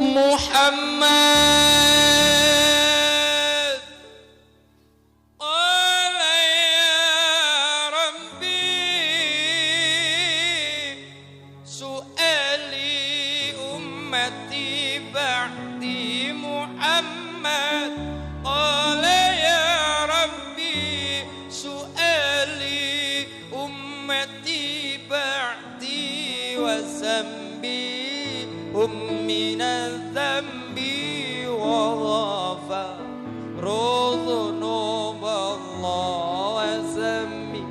Muhammad qala ya Rabbi su'ali ummati ba'di Muhammad qala ya Rabbi su'ali ummati ba'di wa zambi من الذنب وغفر ذنوب الله وسمي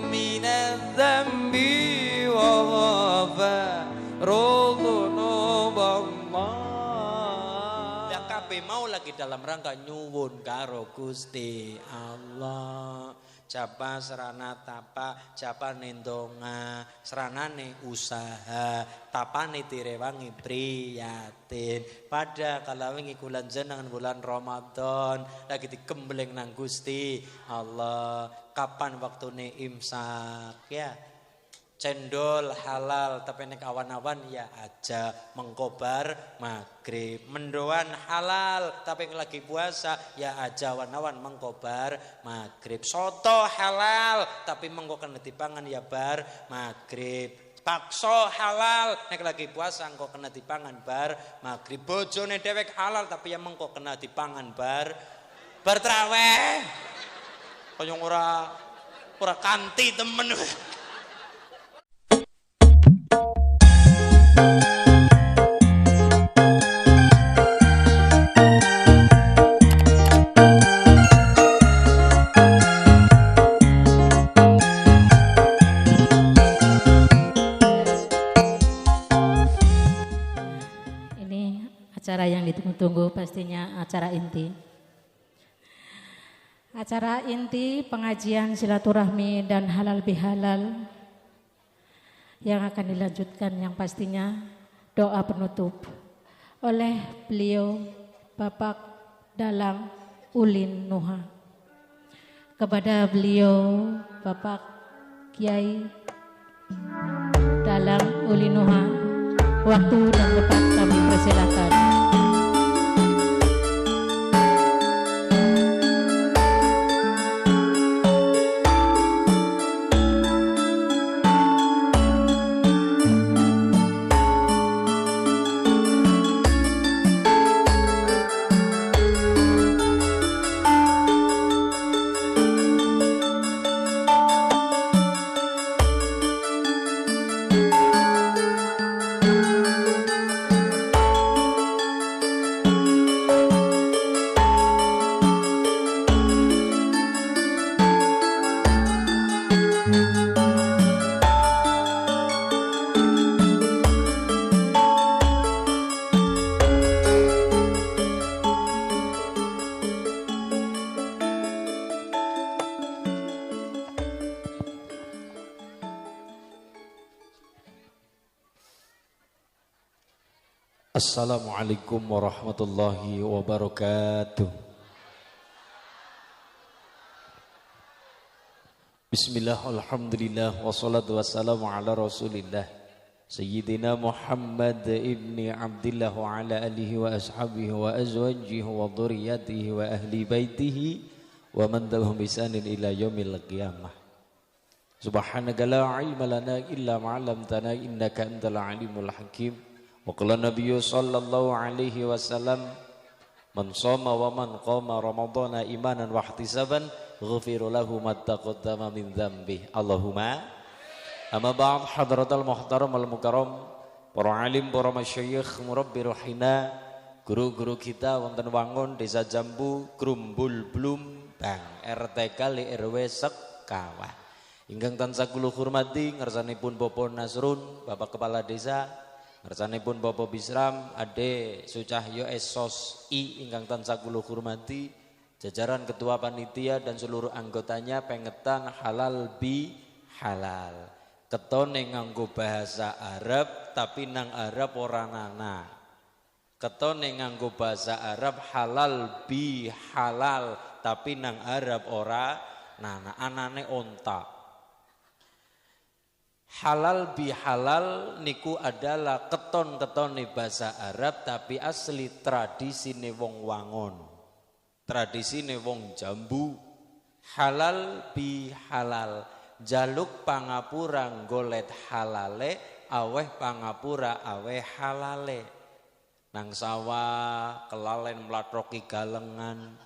من الذنب وغفر ذنوب الله. Ya kabeh mau lagi dalam rangka nyuwun karo Gusti Allah. Japa serana tapa, japa nendonga, seranane usaha, tapane direwangi priyatin. Pada kala wingi bulan jenengan bulan Ramadan lagi dikembleng nang Gusti Allah. Kapan waktune imsak ya? Cendol halal tapi nek awan-awan ya aja mengkobar maghrib. Mendoan halal tapi lagi puasa ya aja awan-awan mengkobar maghrib. Soto halal tapi mengko kena dipangan ya bar maghrib. Bakso halal nek lagi puasa engko kena dipangan bar maghrib. Bojone dhewek halal tapi ya mengko kena dipangan bar traweh. Kaya ora kanti temen. Acara yang ditunggu-tunggu pastinya acara inti. Acara inti pengajian silaturahmi dan halal bihalal yang akan dilanjutkan yang pastinya doa penutup oleh beliau Bapak Dalang Ulin Nuha. Kepada beliau Bapak Kiai Dalang Ulin Nuha, waktu dan tempat kami persilakan. Assalamualaikum warahmatullahi wabarakatuh. Bismillah, alhamdulillah, wassalatu wassalamu ala rasulillah Sayyidina Muhammad ibni Abdillah wa ala alihi wa ashabihi wa azwajihi wa dhurriyyatihi wa ahli baitihi wa man tabi'ahum bi ihsanin ila yaumil qiyamah. Subhanaka la ilma lana illa ma 'allamtana innaka antal alimul hakim. Wa qala nabiyyu sallallahu alaihi wasallam man shoma wa man qama ramadhana imanan wa ihtisaban ghufira lahu ma taqaddama min dzambi. Allahumma amma ba'd. Hadratal muhtaram wal mukarram, para alim, para masyayikh, murabbi rohina, guru-guru kita wonten Wangun, Desa Jambu, Grumbul Blumbang, RT kali RW Sekawah. Ingkang tansah kula hormati ngersanipun Bapak Nasrun, Bapak Kepala Desa, ngersanipun Bapak Bisram, Ade Sucahyo Esos I ingkang tansah kula hormati, jajaran ketua panitia dan seluruh anggotanya, pengetan halal bi halal. Ketone nganggo bahasa Arab tapi nang Arab ora nana. Ketone nganggo bahasa Arab halal bi halal tapi nang Arab ora nana, anane onta. Halal bihalal niku adalah keton-ketone bahasa Arab tapi asli tradisine wong wangon. Tradisine wong jambu. Halal bihalal jaluk pangapura golet halale aweh pangapura aweh halale. Nang sawah kelalen mlatroki galengan.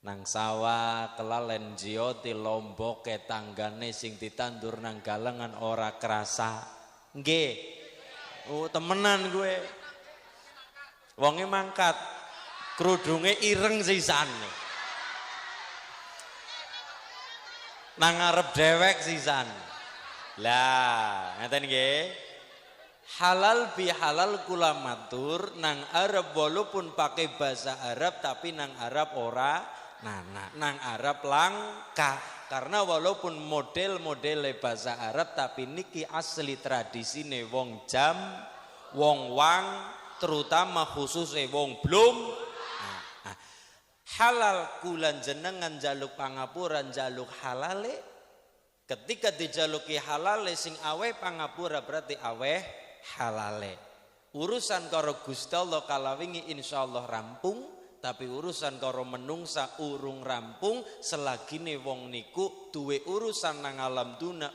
Nang sawah kelalen jioti lomboke tanggane sing ditandur nang galengan ora kerasa. Nggih. Oh temenan gue. Wonge mangkat. Kerudunge ireng sisan. Nang ngarep dewek sisan. Lah, ngeten nggih. Halal bihalal kula matur nang Arab walaupun pakai bahasa Arab tapi nang Arab ora nang Arab langka karena walaupun model-model bahasa Arab tapi niki asli tradisine wong jam, wong wang, terutama khususnya wong blum. Halal kulan jenengan jaluk pangapuran jaluk halale. Ketika dijaluki halale sing aweh pangapura berarti aweh halale. Urusan karo Gusti Allah kala wingi insyaallah rampung. Tapi urusan karo menungsa urung rampung selagine wong niku duwe urusan nang alam dunya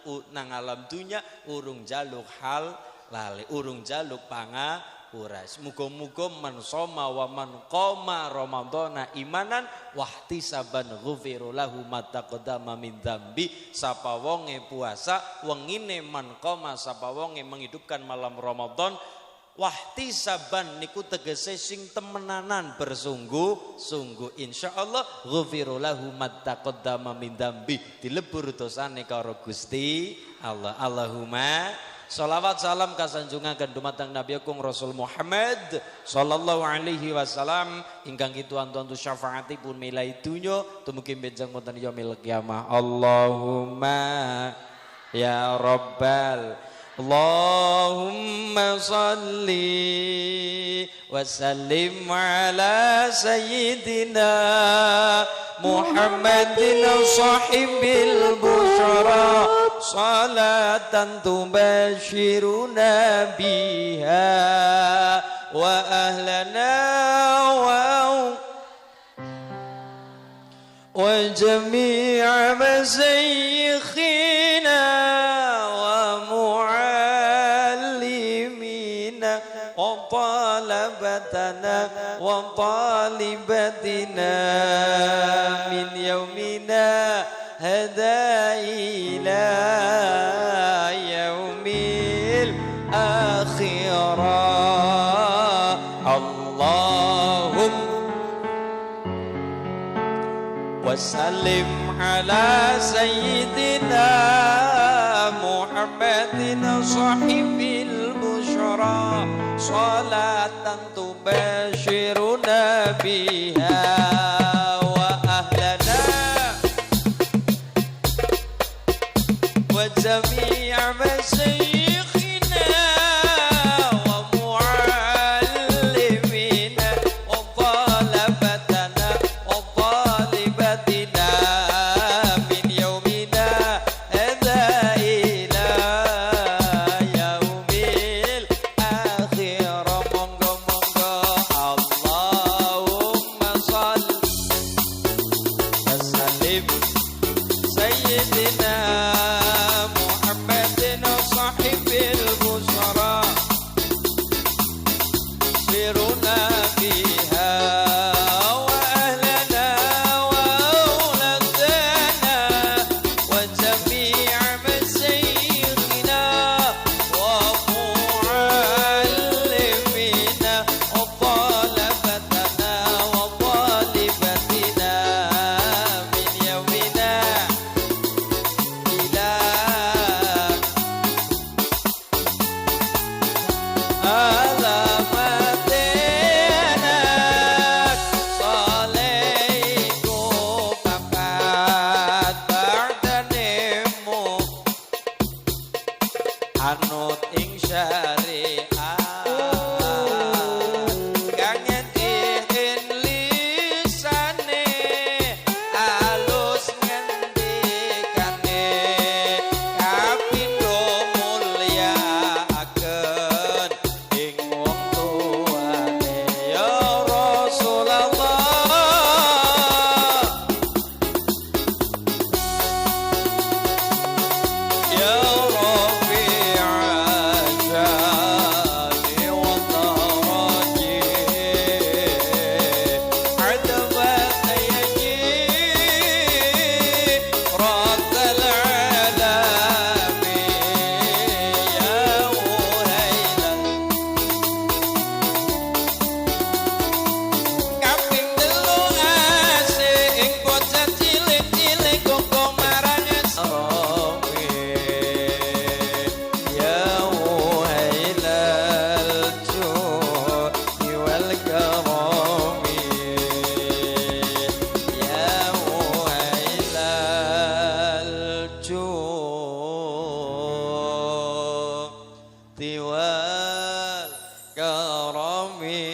urung jaluk hal lali urung jaluk pangapura. Muga-muga man soma wa man qoma ramadhana imanan wahtisaban ghufira lahu ma taqaddama min dzambi. Sapa wonge puasa wengine man qoma sapa wonge menghidupkan malam Ramadan wahtisaban niku tegese sing temenanan bersungguh-sungguh insyaallah ghufira lahu ma taqaddama min dzambi dilebur dosane karo Gusti Allah. Allahumma sholawat salam kasanjungaken dumateng Nabi Agung Rasul Muhammad sallallahu alaihi wasallam ingkang kitu antu syafaatipun milai dunya tumugi benjang wonten yaumil qiyamah. Allahumma ya rabbal Allahumma salli wa sallim ala sayyidina Muhammadin sahibil busyara salatan tubashiruna biha wa ahlana wa jami'a masyayikhina طلبتنا وطالبتنا من يومنا هذا إلى يوم الآخرة اللهم وسلم على سيدنا محمد صاحب البشرى صلاة تبشرنا بها وأهلنا وجميع مشايخنا ومعلمينا وطلبتنا وطالبتنا من يومنا هذا إلى يوم الآخرة مونغو اللهم صل وسلم سيدنا محمد صاحب البشرى سرنا فيها وأهلنا وأولادنا وجميع مشايخنا ومعلمينا وطلبتنا وطالبتنا من يومنا إلى alamat karami.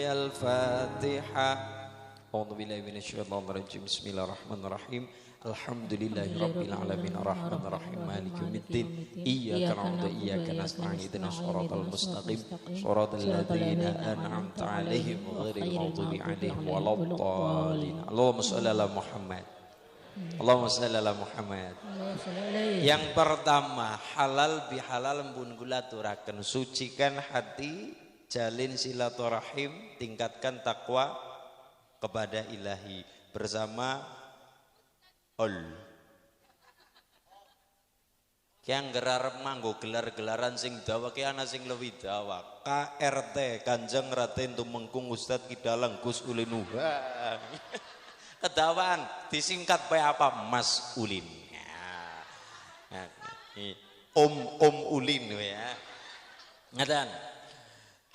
Al-Fatihah. A'udzubillahi minasyaitonir rajim. Bismillahirrahmanirrahim. Alhamdulillahirabbil alamin arrahmanir rahim maliki yaumiddin. Iyyaka na'budu wa iyyaka nasta'in. Ihdinas shiratal mustaqim. Shiratal ladzina an'amta 'alaihim ghairil maghdubi 'alaihim waladdallin. Allahumma shalli ala Muhammad. Allahumma shalli ala Muhammad. Yang pertama, halal bihalal mbun kula aturaken, sucikan hati, jalin silaturahim, tingkatkan takwa kepada ilahi bersama yang gerar manggo gelar-gelaran sing dawa ki ana sing luwih dawa. KRT Kanjeng Raden Tumengkung Ustadz Kidalang Gus Ulin Nuha. Kedawaan disingkat bae apa? Mas Ulin. Om Ulin ya. Ngaten.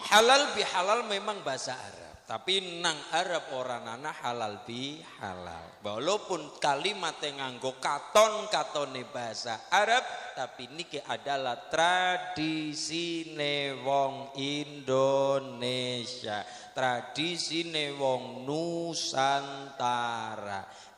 Halal bihalal memang bahasa Arab. Tapi nang Arab orang nana halal bi halal. Walaupun kalimat yang nganggo katone bahasa Arab, tapi niki adalah tradisine wong Indonesia, tradisine wong Nusantara.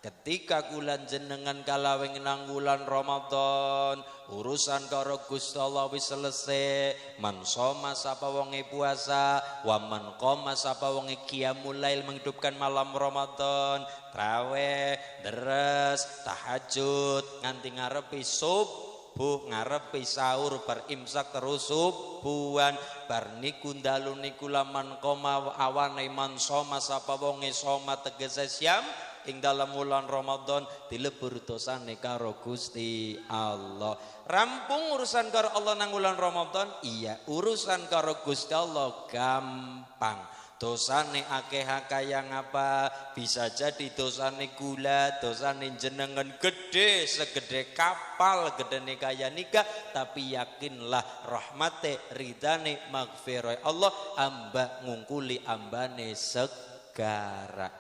Ketika bulan jenengan kalaweng nang bulan Ramadan, urusan karo Gusti Allah wis selesai. Man shoma sapa wonge puasa, wa man qoma sapa wonge qiyamul lail menghidupkan malam Ramadan, traweh, deres, tahajud nganti ngarepi subuh, ngarepi sahur, berimsak terus subuhan, bar niku dalu niku laman qoma awane man shoma sapa wonge shoma tegese siam ing dalam bulan Ramadan dilebur dosane karo Gusti Allah. Rampung urusan karo Allah nang bulan Ramadan, iya urusan karo Gusti Allah gampang. Dosane akeh kaya ngapa? Bisa jadi dosane gula, dosane jenengan gede segede kapal, gedene kaya nikah, tapi yakinlah rahmate ridane magfirah Allah amba ngungkuli ambane segara.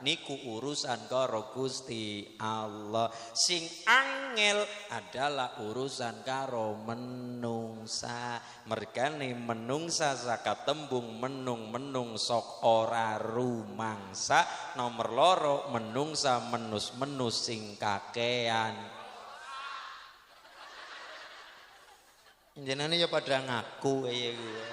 Niku urusan karo Gusti Allah. Sing angel adalah urusan karo menungsa. Mergane menungsa saka tembung menung sok ora rumangsa. Nomor loro menungsa menus sing kakean. Jenenge ya pada ngaku kaya gue.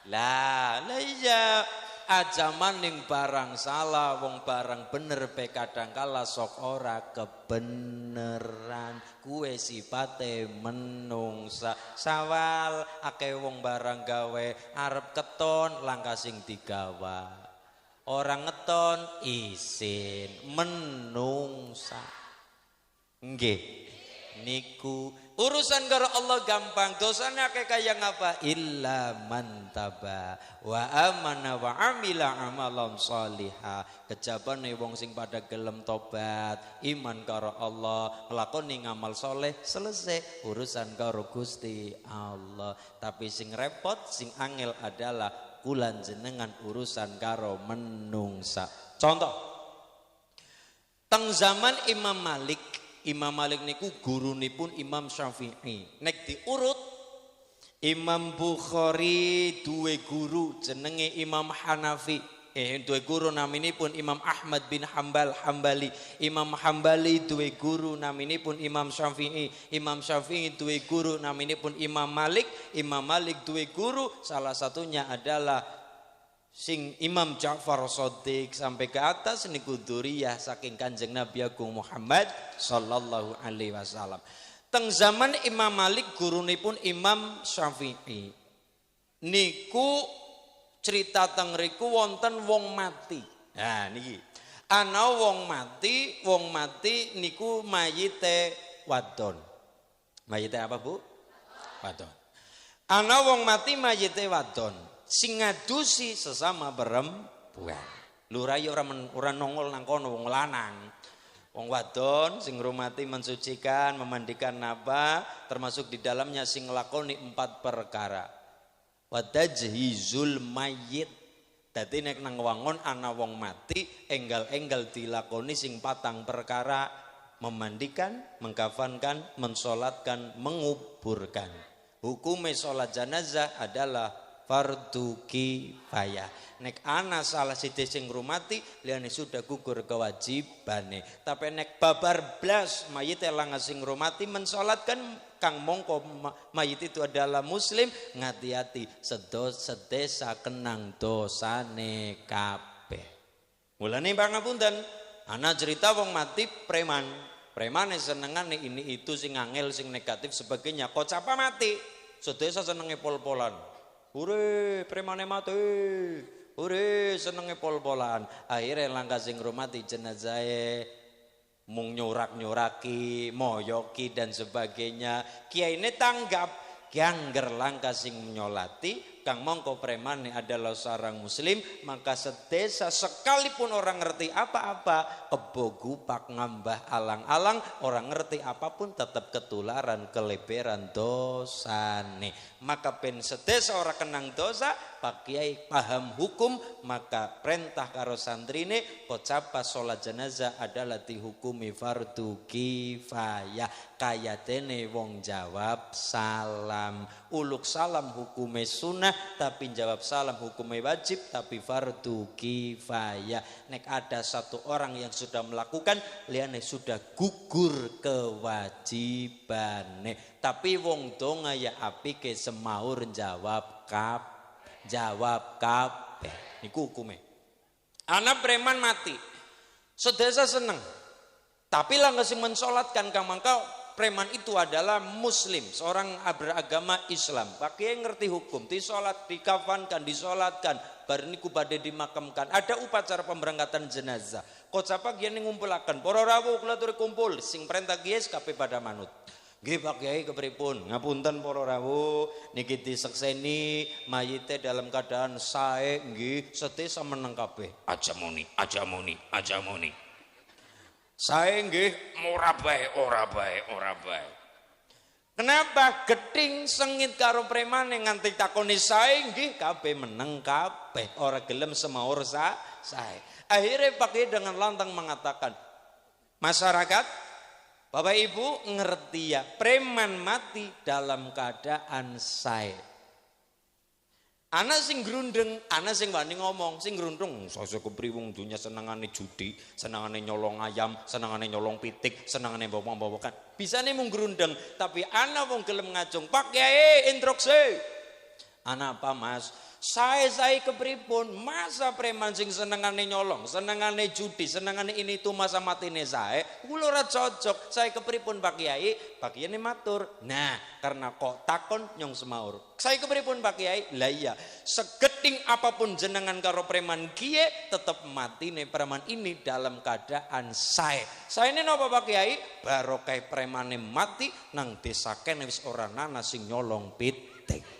Lah iya ajaman ning barang salah, wong barang bener pe kadang kala sok ora kebeneran. Kuwe sipate menungsa. Sawal akeh wong barang gawe arep keton langkah sing digawa. Orang ngeton isin menungsa. Nggih. Niku urusan karo Allah gampang. Dosane akeh kaya ngapa? Illa man taba wa amana wa amila amalan sholiha. Kejabane wong sing pada gelem tobat, iman karo Allah, nglakoni ngamal soleh, selesai urusan karo Gusti Allah. Tapi sing repot, sing angel adalah kulan jenengan urusan karo menungsa. Contoh teng zaman Imam Malik niku gurunipun Imam Syafi'i. Nek diurut Imam Bukhari duwe guru jenenge Imam Hanafi. Duwe guru naminipun Imam Ahmad bin Hambali. Imam Hambali duwe guru naminipun Imam Syafi'i. Imam Syafi'i duwe guru naminipun Imam Malik. Imam Malik duwe guru salah satunya adalah sing Imam Ja'far Shadiq sampai ke atas niku dzurriyyah saking Kanjeng Nabi Agung Muhammad sallallahu alaihi wasallam. Teng zaman Imam Malik gurunipun Imam Syafi'i. Niku cerita teng riku wonten wong mati. Nah niki. Ana wong mati niku mayite wadon. Mayite apa, Bu? Wadon. Ana wong mati mayite wadon. Sing ngadusi sesama perempuan. Lurai ora nongol nang kono wong lanang. Wong wadon sing ngrumati mensucikan, memandikan napa, termasuk di dalamnya sing nglakoni 4 perkara. Wa tajhizul mayyit. Dadi nek nang wangon ana wong mati, enggal-enggal dilakoni sing 4 perkara: memandikan, mengkafankan, mensolatkan, menguburkan. Hukume sholat jenazah adalah fardu kifayah. Nek ana salah siji sing ngrumati liyane sudah gugur kewajibane. Tapi nek babar blas mayit elang sing ngrumati mensolatkan kang mongko mayit itu adalah muslim, ngati-hati sedesa kenang dosane kabeh. Mulane pangapunten, ana cerita wong mati preman. Premane senengane ini itu sing angel sing negatif sebagainya. Kok capa mati? Sedesa senenge pol-polan. Ure premane mati. Ure senenge pol-polan. Akhirnya langkah sing rumati jenazahe mung nyorak-nyoraki, moyoki dan sebagainya. Kiai ini tanggap Kiangger langkah sing nyolati kang mongko premane adalah seorang muslim, maka sedesa sekalipun orang ngerti apa-apa kebogupak ngambah alang-alang, orang ngerti apapun tetap ketularan keleberan dosane. Maka pen sedesa orang kenang dosa, Pak Kiai paham hukum, maka perintah karo santrine kocapa sholat jenazah adalah dihukumi fardu kifayah. Kayatene wong jawab salam, uluk salam hukume sunnah, tapi jawab salam hukumnya wajib, tapi fardu kifayah. Nek ada satu orang yang sudah melakukan, liane sudah gugur kewajibane. Tapi wong donga ya apike semaur jawab kabeh. Niku hukume. Anak preman mati, sedesa seneng. Tapi lah nggak sing mensolatkan kang mangka preman itu adalah muslim, seorang beragama Islam. Pakai ngerti hukum, disolat, dikafankan, disolatkan, bar niku badhe dimakamkan. Ada upacara pemberangkatan jenazah. Kocapa kiai ngumpulaken, para rawuh kula aturi kumpul, sing perintah kiai kabeh pada manut. Nggih Pak Kiai kepripun? Ngapunten para rawuh, niki disekseni mayite dalam keadaan sae nggih, sedesa meneng kabeh. Aja muni. Saya nggih ora bae. Kenapa geding sengit karo premane nganti takoni sae nggih kabeh meneng kabeh, ora gelem semaur sae. Akhirnya Pak Kiai dengan lantang mengatakan, masyarakat Bapak Ibu ngerti ya, preman mati dalam keadaan sae. Ana sing grundeng, ana sing wani ngomong, sing grundeng saya kepriwung dunya senengane judi, senengane nyolong ayam, senengane nyolong pitik, senengane bawa-bawakan. Bisane mung grundeng, tapi ana wong gelem ngajung, Pak Kiai instruksi. Ana apa Mas? Saya kepripun, masa preman sing senengane nyolong, senengane judi, senengane ini itu masa matine saya, kula ora cocok. Saya kepripun Pak Kiai? Pak Kiai ini matur. Nah, karena kok takon nyong semaur. Saya kepripun Pak Kiai? Lah iya, segeting apapun jenengan karo preman kiye, tetap matine preman ini dalam keadaan saya. Saya ini napa Pak Kiai? Barokah premane mati nang desa kene wis ora nana sing nyolong pitik.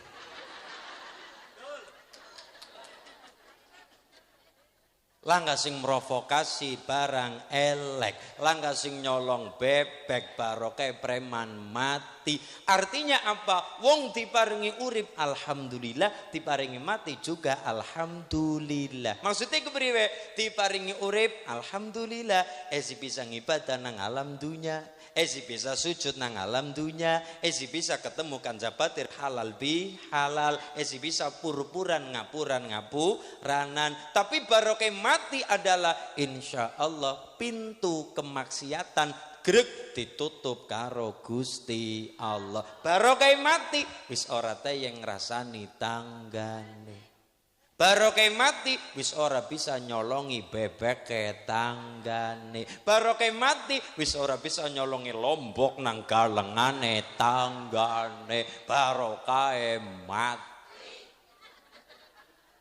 Langga sing merovokasi barang elek, langga sing nyolong bebek, barokah preman mati. Artinya apa? Wong diparingi urip alhamdulillah, diparingi mati juga alhamdulillah. Maksudnya kepriwe? Diparingi urip alhamdulillah, esi bisa ngibadah nang alam dunya, esi bisa sujud nang alam dunya, esi bisa ketemu kanjabatir halal bi halal, esi bisa pur-puran ngapuranan. Tapi barokah mati adalah insya Allah pintu kemaksiatan greg ditutup karo Gusti Allah. Barokah mati wis ora teh yang ngrasani tanggane. Barokah mati wis ora bisa nyolongi bebek ke tanggane. Barokah mati wis ora bisa nyolongi lombok nang galengane tanggane. Barokah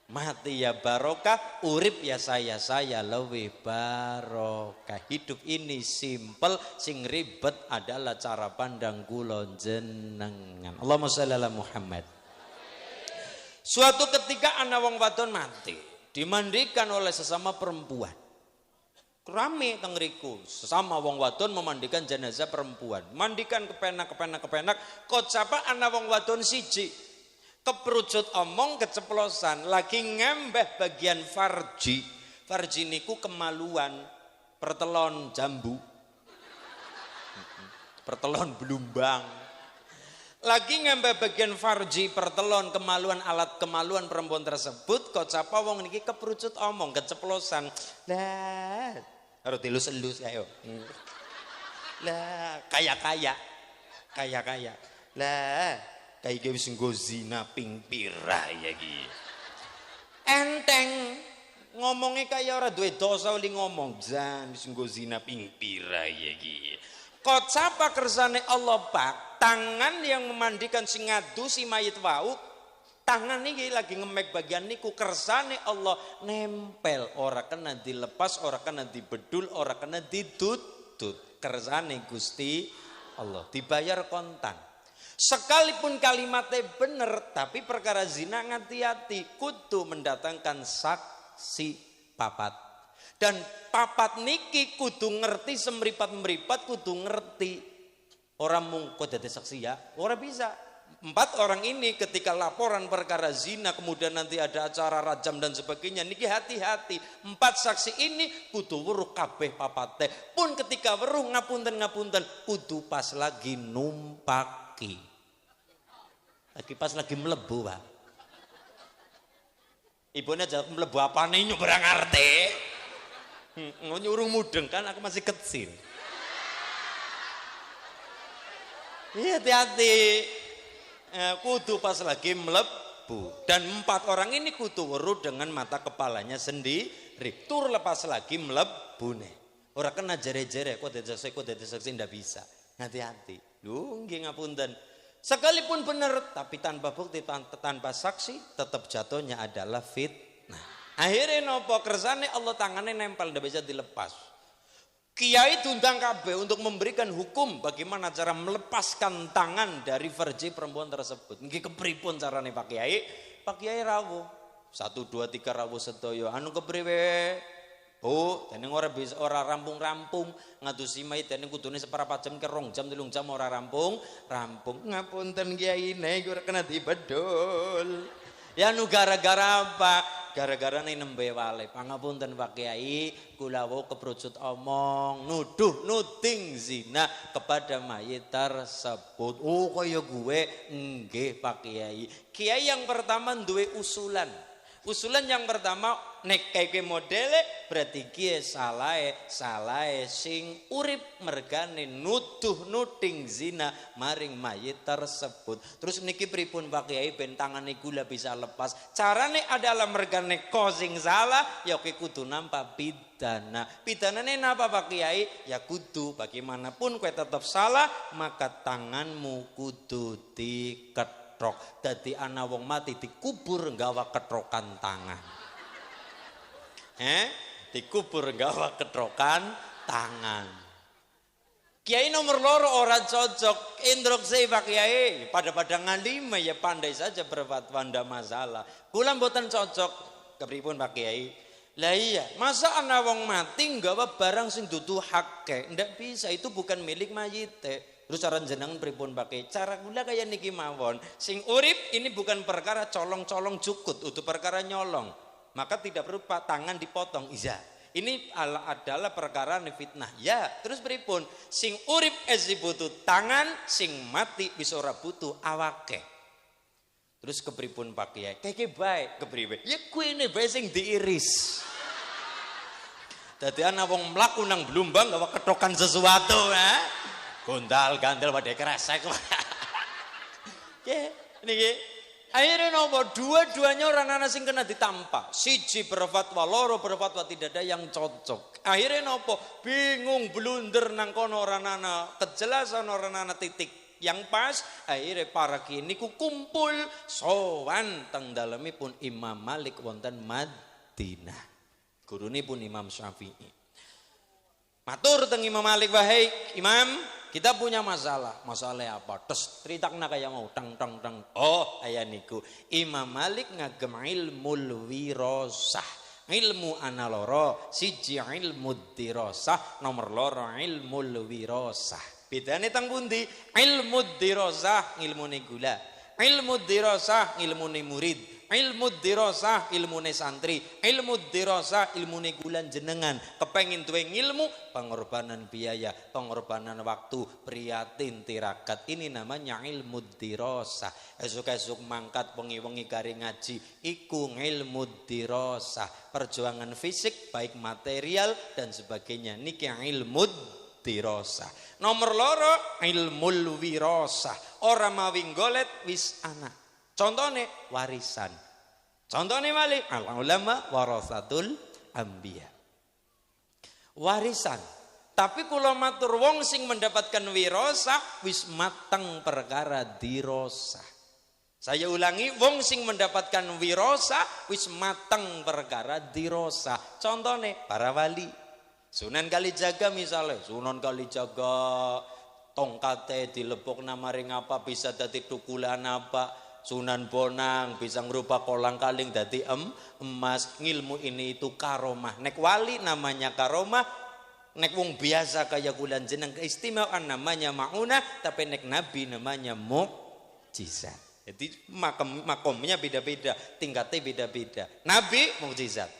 mati ya barokah, urip ya saya lebih barokah. Hidup ini simpel, sing ribet adalah cara pandang kula jenengan. Allahumma sholli ala Muhammad. Suatu ketika anak wong wadon mati, dimandikan oleh sesama perempuan. Rame tengriku, sesama wong wadon memandikan jenazah perempuan. Mandikan kepenak. Kocapa anak wong wadon siji. Keperucut omong keceplosan, lagi ngembeh bagian farji. Farji niku kemaluan, pertelon jambu, pertelon belumbang. lagi ngambil bagian farji pertelon kemaluan alat kemaluan perempuan tersebut kok capa wong niki keprucut omong keceplosan lah harus dilus-elus kayo lah kaya lah kayak wis nggo zina ping pira ya iki enteng ngomongnya kaya ora duwe dosa li ngomong jan wis nggo zina ping pira ya iki kok sapa kersane Allah Pak tangan yang memandikan sing ngadu si mayit wau tangan niki lagi ngemek bagian niku kersane Allah nempel ora kena dilepas ora kena dibedul ora kena ditutut kersane Gusti Allah dibayar kontan sekalipun kalimatnya bener tapi perkara zina hati-hati kudu mendatangkan saksi papat dan papat niki kudu ngerti semeripat-meripat kudu ngerti orang mungko dadi saksi ya orang bisa 4 orang ini ketika laporan perkara zina kemudian nanti ada acara rajam dan sebagainya niki hati-hati 4 saksi ini kudu weruh kabeh papate pun ketika weruh ngapunten kudu pas lagi numpaki lagi pas lagi melebu Pak ibunya jawab melebu apa nih nyobrang arti nyuruh mudeng kan aku masih kecil iya hati-hati kudu pas lagi melebu dan 4 orang ini kudu weruh dengan mata kepalanya sendiri tur lepas lagi melebu nih orang kena jere-jere kok dadi saksi ndak bisa hati-hati lu nggih ngapunten sekalipun benar tapi tanpa bukti tanpa saksi tetap jatuhnya adalah fitnah akhirnya nopo kersane Allah tangannya nempel ndak bisa dilepas kiai diundang kabeh untuk memberikan hukum bagaimana cara melepaskan tangan dari farji perempuan tersebut nggih kepripun carane Pak Kiai rawuh 1 2 3 rawuh sedaya anu kepriwe Bu dene ora bisa ora rampung-rampung ngadusi mayit dene kudune seprapat jam ke 2 jam 3 jam ora rampung ngapunten Kiai nek ora kena dibedol ya nu gara-gara apa gara-gara nih nembe wale pangapunten Pak Kiai kula wau keprucut omong nuduh nuding zina kepada mayit tersebut oh kaya gue nggih Pak Kiai yang pertama duwe usulan yang pertama nek kaya modele berarti kiye salahe sing urip mergane nuduh nuding zina maring mayit tersebut terus niki pripun Pak Kiai ben tangane kula bisa lepas carane adalah mergane sing salah ya kudu nampa pidanane napa Pak Kiai ya kudu bagaimanapun kowe tetap salah maka tanganmu kudu diketok dadi ana wong mati dikubur nggawa ketrokan tangan dikubur nggawa ketrokan tangan Kiai nomor 2 orang cocok instruksi Pak Kiai pada ngalime ya pandai saja berfatwa ndak masalah kula mboten cocok kepripun Pak Kiai lah iya masa ana wong mati nggawa barang sing dudu hake ndak bisa itu bukan milik mayite terus cara jenengan pripun pakai cara kula kaya niki mawon sing urip ini bukan perkara colong-colong jukut itu perkara nyolong maka tidak perlu tangan dipotong iya ini adalah perkara fitnah ya terus pripun sing urip butuh tangan sing mati bisa ora butuh awake terus kepripun Pak Kiai keke bae kepriwe ya kuwi bae sing diiris dadi ana wong mlaku nang Blumbang gawa ketokan sesuatu gondal gandel pada kresek niki akhirnya nopo dua-duanya orang anak sing kena ditampak siji berfatwa loro berfatwa tidak ada yang cocok akhirnya nopo bingung blunder nang kono orang anak kejelasan orang anak titik yang pas akhirnya para kini kumpul sowan teng dalemi pun Imam Malik wonten Madinah gurune pun Imam Syafi'i matur teng Imam Malik wahai Imam kita punya masalah apa? Terus tritakna kayak mau tang. Oh, aya niku. Imam Malik ngagem ilmu wirasah. Ilmu ana loro, siji ilmu dirasah, nomor loro ilmu wirasah. Bedane teng pundi? Ilmu dirasah ilmune gula. Ilmu dirasah ilmune murid. ilmu dirasah ilmune santri, ilmu dirasah ilmune kulan jenengan. Kepengin duwe ilmu, pengorbanan biaya, pengorbanan waktu, prihatin tirakat. Ini namanya ilmu dirasah. Esuk-esuk mangkat wengi-wengi kari ngaji, iku ilmu dirasah. Perjuangan fisik baik material dan sebagainya. Niki ilmu dirasah. Nomor loro ilmul wirasah. Ora mawi golet wis ana. Contohnya warisan. Contohnya malih al ulama warasatul anbiya. Warisan. Tapi kula matur wong sing mendapatkan wirasa wis mateng perkara dirasa. Saya ulangi, wong sing mendapatkan wirasa wis mateng perkara dirasa. Contohnya para wali. Sunan Kalijaga misalnya, Sunan Kalijaga tongkate dilepok namaring apa bisa dadi tukulan apa. Sunan Bonang bisa ngerupa kolang kaling dadi emas. Ngilmu ini itu karomah. Nek wali namanya karomah, nek wong biasa kayak bulan jeneng keistimewaan namanya maunah, tapi nek nabi namanya mukjizat. Jadi makomnya beda-beda, tingkatnya beda-beda. Nabi mukjizat,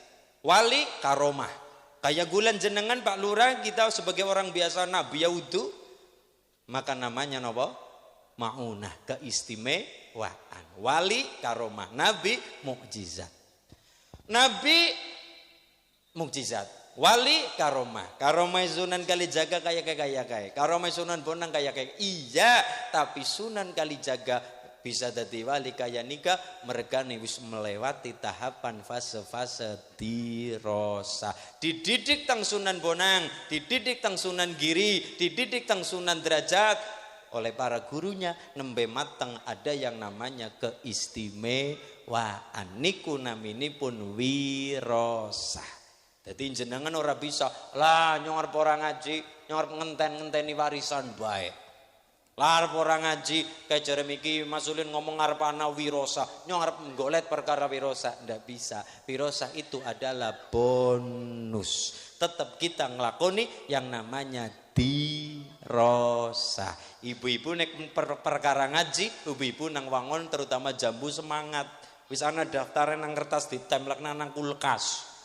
wali karomah. Kayak bulan jenengan Pak Lurah, kita sebagai orang biasa nabi ya wudu, maka namanya napa? Maunah, keistimewaan. Wali karomah, nabi mukjizat. Nabi mukjizat, wali karomah. Karomah Sunan Kalijaga kayak karomah Sunan Bonang kayak iya, tapi Sunan Kalijaga bisa dadi wali kaya nika mereka nih wis melewati tahapan fase-fase dirasa. Dididik tang Sunan Bonang, dididik tang Sunan Giri, dididik tang Sunan Derajat oleh para gurunya nembe mateng ada yang namanya keistimewaan. Niku naminipun wirasa. Jadi jenengan ora bisa lah nyongar orang ngaji, nyongar ngenten-ngenteni warisan baik. Lah orang ngaji kayak Jeremiki Mas Ulin ngomong arep ana wirasa, nyongar nggolet perkara wirasa, ndak bisa. Wirasa itu adalah bonus. Tetap kita ngelakoni yang namanya dirasa. Ibu-ibu nek perkara ngaji, ibu-ibu nang wangon terutama jambu semangat. Wis ana daftaran nang kertas ditemplekna nang kulkas.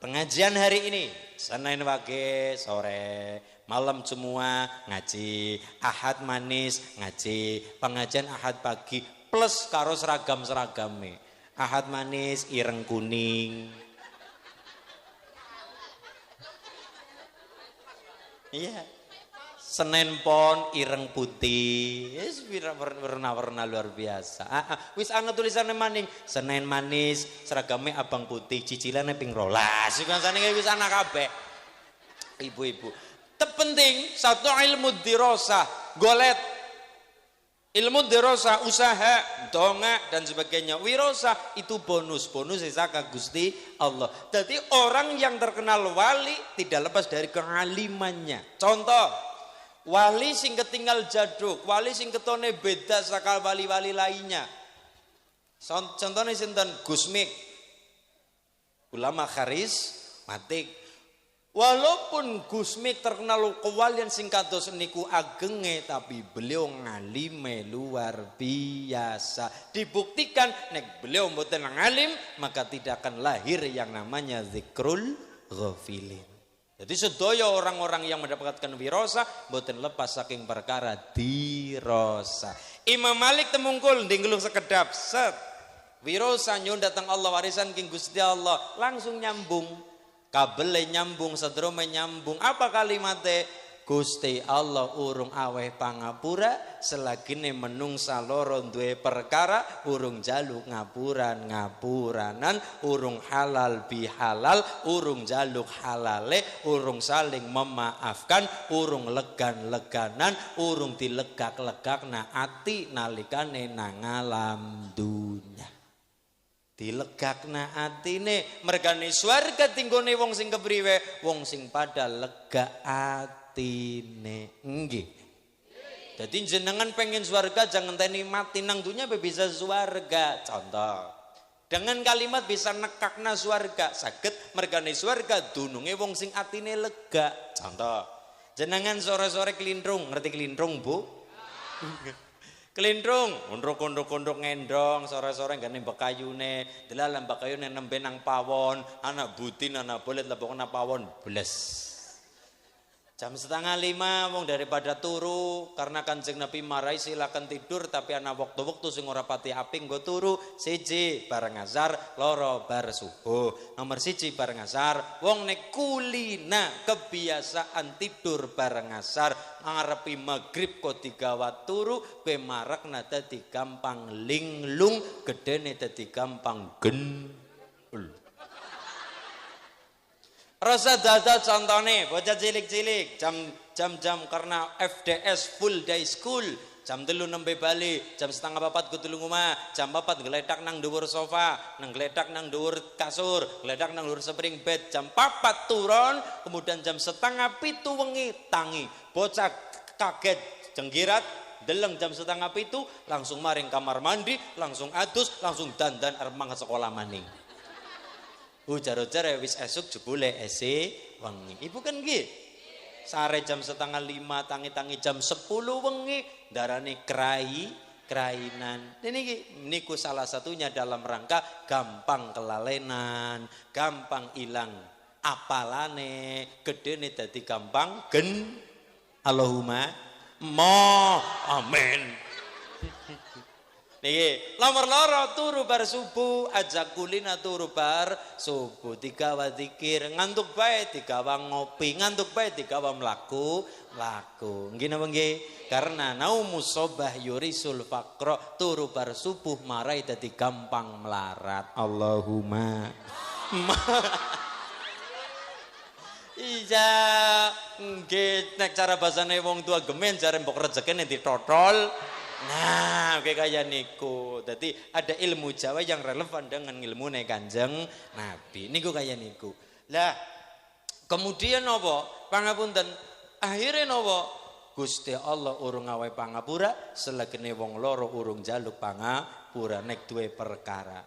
Pengajian hari ini Senin wage sore, malam semua ngaji, Ahad manis ngaji, pengajian Ahad pagi plus karo seragam-seragame. Ahad manis ireng kuning. Iya. Senin pon ireng putih. Yes, warna-warna luar biasa. Wis ana tulisannya maning. Senin manis, seragamnya abang putih, cicilannya ping rolas. Kan sane wis ana kabeh. Ibu-ibu. Terpenting satu ilmu dirasa, golet. Ilmu dirasa, usaha, dongak dan sebagainya. Wirasa itu bonus saka Gusti Allah. Jadi orang yang terkenal wali tidak lepas dari kealimannya. Contoh, wali sing ketinggal jaduk, wali sing ketone beda saka wali-wali lainnya. Contohnya sinten? Gusmik, ulama karismatik. Walaupun Gusmik terkenal kewalian sing kados niku agenge, tapi beliau ngalime luar biasa. Dibuktikan nek beliau mboten ngalim maka tidak akan lahir yang namanya zikrul ghafilin. Jadi sedaya orang-orang yang mendapatkan wirasa mboten lepas saking perkara dirasa. Imam Malik temungkul ndinggelung sekedap set. Wirasa nyun datang Allah warisan king Gusti Allah langsung nyambung. Kabele nyambung, sedrome nyambung. Apa kalimatnya? Gusti Allah urung aweh pangapura selagine menungsa loro duwe perkara urung jaluk ngapuranan, urung halal bihalal, urung jaluk halale, urung saling memaafkan, urung legan-leganan, urung dilegak-legakna ati nalikane nang alam dunya. Dilegakna atine mergane swarga tinggone wong sing kepriwe, wong sing pada lega atine. Nggih. Dadi jenengan pengen swarga jangan ngenteni mati nang dunya bisa swarga. Contoh. Dengan kalimat bisa nekakna swarga, saged mergane swarga dununge wong sing atine lega. Contoh. Jenengan sore-sore kelintrung, ngerti kelintrung, Bu? Kelindrung, undruk-undruk ngendong, sore-sore gane bekayune, delalan bekayune nembe nang pawon, anak butin anak bolet lebokna pawon, bles. Jam 4:30 wong daripada turu karena Kanjeng Nabi marai silakan tidur tapi ana waktu-waktu sing ora pati apik nggo turu. 1 bareng azhar, 2 bar subuh. Nomor 1 bareng azhar, wong nek kulina kebiasaan tidur bareng azhar ngarepi magrib kok digawa turu kowe marakna dadi gampang linglung, gedene dadi gampang gendul. Rasa dada contohnya bocah cilik-cilik jam karena FDS full day school jam 3 nembe bali jam 3:30 kudu ngomah jam 4 geletak nang dhuwur sofa nang geletak nang dhuwur kasur geletak nang dhuwur spring bed jam 4 turun kemudian jam 6:30 wengi tangi bocah kaget jenggirat deleng jam 6:30 langsung maring kamar mandi langsung adus langsung dandan arep mangkat sekolah maning. Ujar-ujar wis esuk jebule ese wengi. Ibu kan nggih. Sare jam 4:30 tangi-tangi jam 10 wengi darane krainan. Niku salah satunya dalam rangka gampang kelalenan, gampang ilang apalane, gedene dadi gampang Allahumma amin. Niki nomor 2 turu bar subuh ajak kulina turu bar subuh digawa zikir ngantuk bae digawa ngopi ngantuk bae digawa mlaku nggih napa nggih karena naumus sobah yurisul faqra turu bar subuh marai dadi gampang melarat Allahumma iya nggih nek cara basane wong tua gemen jare mbok rezekine ditotol. Nah, kayak niku. Jadi ada ilmu Jawa yang relevan dengan ilmu Kanjeng Nabi. Niku kayak niku. Lah, kemudian apa? Pangapunten. Akhirnya apa? Gusti Allah urung ngawe pangapura, selagene wong loro urung jaluk pangapura nek duwe perkara.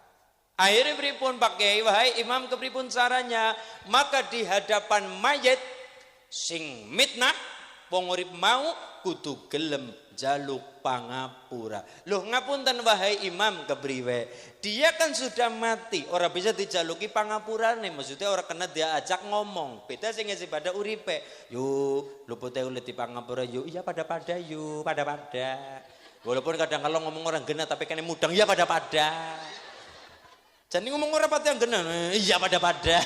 Akhirnya pripun Pak Kiai? Wahai imam kepripun caranya? Maka di hadapan mayit sing mitnah wong urip mau kudu gelem jaluk pangapura. Loh ngapunten wahai imam kepriwe? Dia kan sudah mati, ora bisa dijaluki pangapurane, maksudnya ora kena diajak ngomong. Beda sing ngisi pada uripe. Yuk, lupute ulit di pangapura yuk. Iya pada yuk, pada. Walaupun kadang kalau ngomong orang genah tapi kene mudang iya pada. Jadi ngomong orang pati yang genah, iya pada.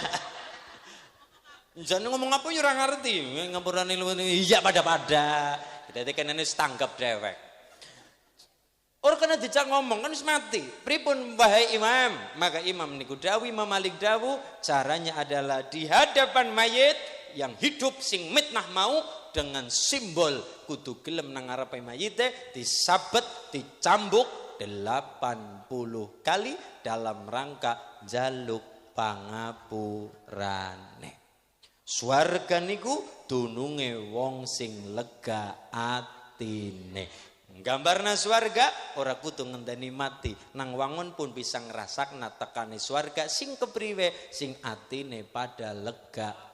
Jadi ngomong apa ya ora ngerti, ngapurane iya pada. Jadi kan ini tanggap dewek. Orang kena dijak ngomong kan wis mati. Pripun wahai imam? Maka imam niku dawuh Imam Malik dawuh caranya adalah di hadapan mayit yang hidup sing mitnah mau dengan simbol kudu gelem nang ngarepe mayite disabet dicambuk 80 kali dalam rangka jaluk pangapurane. Swarga niku dununge wong sing lega atine. Gambarna swarga ora kudu ngenteni mati, nang wangun pun bisa ngrasakna tekane swarga sing kepriwe sing atine pada lega-legane.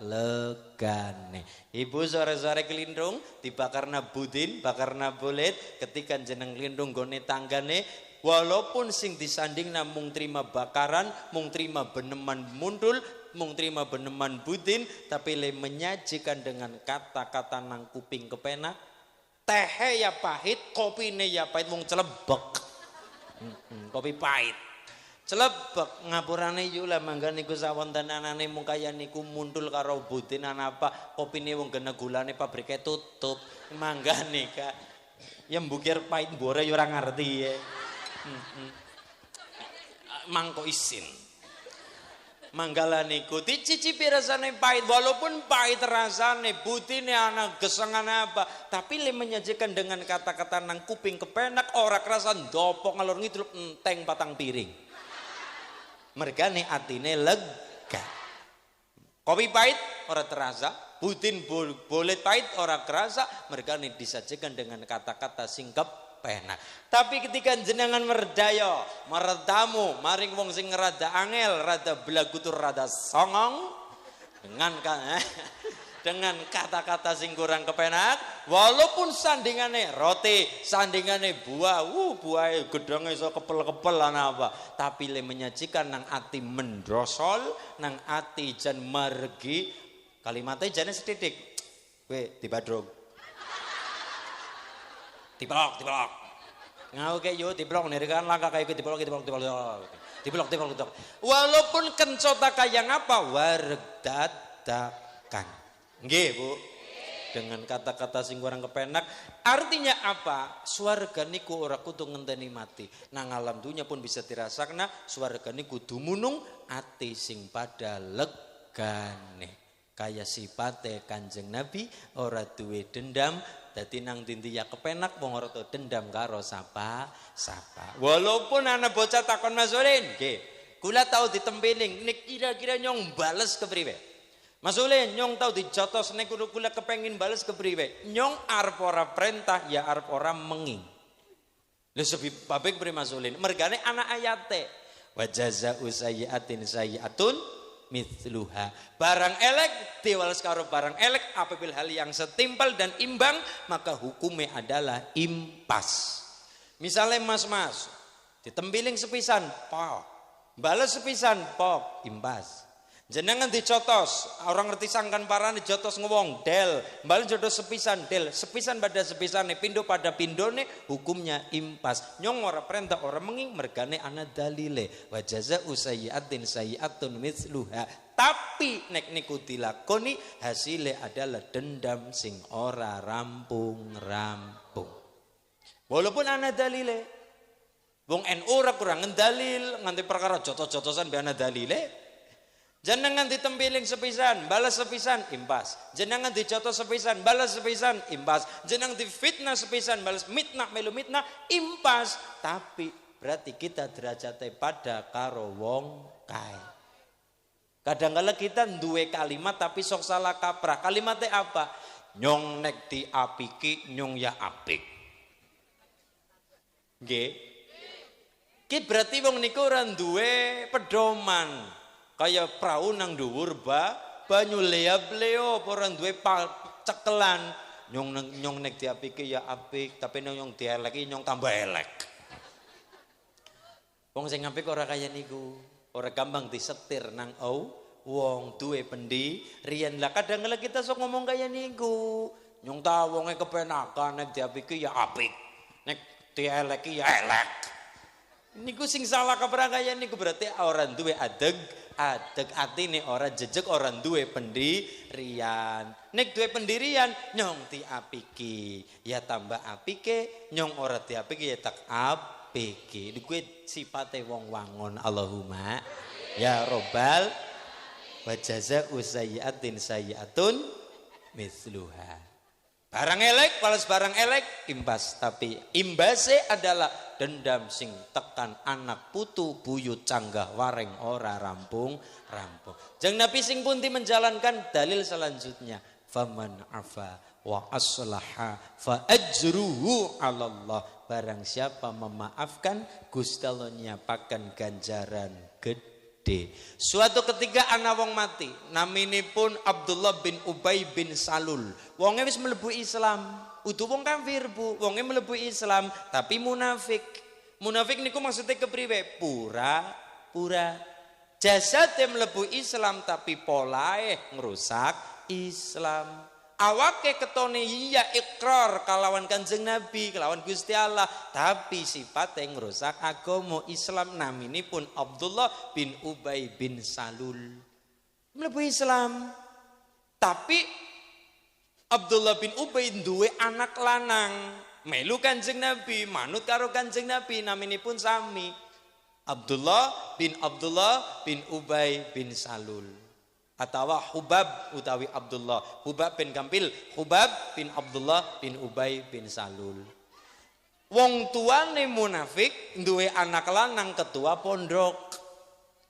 Ibu sore-sore kelindung dibakarna budin, bakarna bolet ketika jeneng lindung gone tanggane walaupun sing disanding mung terima bakaran, mung terima beneman mundul, mung terima beneman budin, tapi le menyajikan dengan kata-kata nang kuping kepenak, tehe ya pahit, kopine ya pahit, mung celebek, kopi pahit, celebek ngapurane yula mangga niku sawonten anane mung kaya niku mundul karo budin apa, kopine wong gena gulane pabrike tutup, mangga nika, ya mbukir pahit bore ya ora ngerti ya. Mangko isin manggala niku dicicipi rasane pahit walaupun pahit rasane budine ana gesengan apa tapi le menyajikan dengan kata-kata nang kuping kepenak ora kerasan dopok ngalor ngidul enteng patang piring mergane atine lega kopi pahit ora terasa budin bolet pahit ora kerasa mergane disajikan dengan kata-kata singkep penak. Tapi ketika jenengan merdaya, meredamu, maring wong sing rada angel, rada belagutur, rada songong dengan dengan kata-kata sing kurang kepenak, walaupun sandingannya roti, sandingannya buah, buah gedongnya iso kepel-kepel ana apa, tapi le menyajikan nang ati mendrosol, nang ati jan margi, kalimatnya jane setitik, kowe dibadrog, diblok, ngau kayak yo diblok nih kan langkah kayak gitu diblok, walaupun kencota kayak apa wardadakan. Nggih, Bu. Dengan kata-kata sing kurang kepenak, artinya apa? Swarga niku ora kudu ngenteni mati. Nang alam dunya pun bisa dirasakna, swarga niku kudu munung ati sing pada legane. Kaya sipate Kanjeng Nabi ora duwe dendam, dadi nang dinti ya kepenak wong ora dendam karo sapa. Walaupun ana bocah takon Mas Ulin, nggih. Kula tau ditempeling, nek kira-kira nyong bales kepriwe? Mas Ulin, nyong tau dijotos nek kula kepengin bales kepriwe? Nyong arep ora perintah ya arep ora menging. Lha sebi babek bre Mas Ulin, mergane ana ayate. Wa jazaa'u sayyi'atin sayyi'atun mithluha. Barang elek diwales karo barang elek apabila hal yang setimpal dan imbang maka hukumnya adalah impas. Misalnya mas ditempiling sepisan pok, bales sepisan pok, impas. Jenengan dicotos, orang ngerti sangkan parane dijotos ngewong del, balen jodoh sepisan del, sepisan pada sepisane, pindo pada pindone, hukumnya impas. Nyong ora perintah ora menging mergane ana dalile. Wa jazaa'u sayyi'atin sayyi'atun mithluha. Tapi nek niku dilakoni hasile adalah dendam sing ora rampung. Walaupun ana dalile. Wong NU ora kurang dalil nganti perkara jotos-jotosan be ana dalile. Jenengan ditempiling sepisan, balas sepisan, impas. Jenengan dicotos sepisan, balas sepisan, impas. Jenengan difitnah sepisan, balas melu mitnah, impas. Tapi berarti kita derajatnya pada karo wong kae. Kadang-kala kita duwe kalimat tapi sok salah kaprah. Kalimatnya apa? Nyong nek diapiki, nyong ya apik. Nggih. Ki berarti wong niku ora duwe pedoman. Kayak perahu nang dhuwur banyu leab-leo orang duwe cekelan nyong nek diapike ya apik tapi nyong dieleki nyong tambah elek. Wong sing apik ora kaya niku, ora gampang disetir nang wong duwe pendirian. Lah kadang kala kita sok ngomong kaya niku, nyong ta wonge kepenakan nek diapike ya apik, nek dieleki ya elek. Niku sing salah kaprah kaya niku berarti orang duwe adeg atine ora jejeg orang duwe pendirian. Nek duwe pendirian nyong diapiki ya tambah apike, nyong ora diapiki ya tak apiki. Niku sifate wong wangun. Allahumma ya robbal wa jazaa'u sayyi'atin sayyi'atun mithluha. Barang elek balas barang elek imbas, tapi imbase adalah dendam sing tekan anak putu buyut canggah wareng ora rampung. Jeng Nabi sing punti menjalankan dalil selanjutnya, faman afa wa aslaha fa ajruhu 'ala Allah. Barang siapa memaafkan Gusti Allah nyapakan ganjaran gede. Suatu ketika ana wong mati, naminipun Abdullah bin Ubay bin Salul. Wonge wis mlebu Islam, udu wong kafir Bu, wonge mlebu Islam tapi munafik. Munafik niku maksudnya kepriwe? Pura-pura. Jasate mlebu Islam tapi polae ngrusak Islam. Awake ketone iya ikrar kalawan Kanjeng Nabi, kalawan Gusti Allah, tapi sifatnya ngrusak agama Islam. Naminipun Abdullah bin Ubay bin Salul. Mlebu Islam. Tapi Abdullah bin Ubay duwe anak lanang, melu Kanjeng Nabi, manut karo Kanjeng Nabi, naminipun sami. Abdullah bin Ubay bin Salul. Atawa Hubab utawi Abdullah, Hubab bin Gampil, Hubab bin Abdullah bin Ubay bin Salul. Wong tuane munafik duwe anak lanang ketua pondok.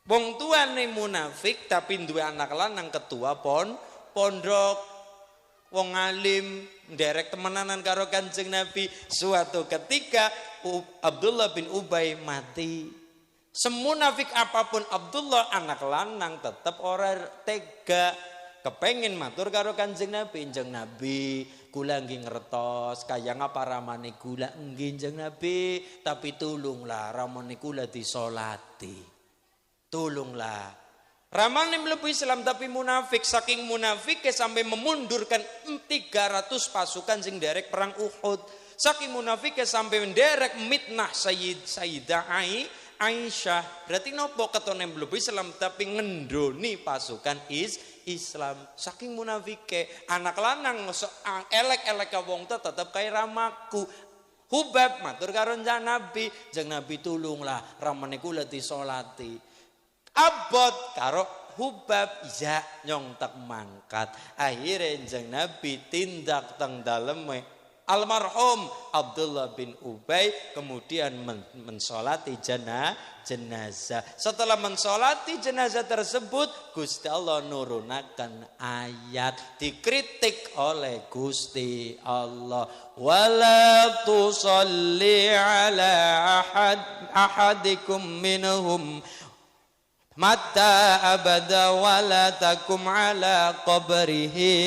Wong tuane munafik tapi duwe anak lanang ketua pondok. Wong alim nderek temenanan karo Kanjeng Nabi. Suatu ketika Abdullah bin Ubay mati. Semunafik apapun Abdullah anak lanang tetap orang tega. kepengin matur karo Kanjeng Nabi kula nggih ngertos kaya ngapa ramane kula nggih Kanjeng Nabi, tapi tulunglah ramane kula disolati. Tulunglah. Ramane mlebu Islam tapi munafik, saking munafik sampai memundurkan 300 pasukan sing derek perang Uhud. Saking munafik sampai menderek mitnah Sayyidah Aisyah. Berarti nopo ketone mlebu Islam tapi ngendoni pasukan Islam. Saking munafike, anak lanang elek-elek wong tetep kaya ramaku. Hubab matur karo Nabi, Jeng Nabi tulunglah ramane kula disolati. Abot karo Hubab iya nyongtak mangkat. Akhirnya Jeng Nabi tindak teng daleme almarhum Abdullah bin Ubay, kemudian mensolati jenazah. Setelah mensolati jenazah tersebut, Gusti Allah nurunakan ayat, dikritik oleh Gusti Allah, wala tusalli ala ahadikum minhum mata abada wala takum ala qabrihi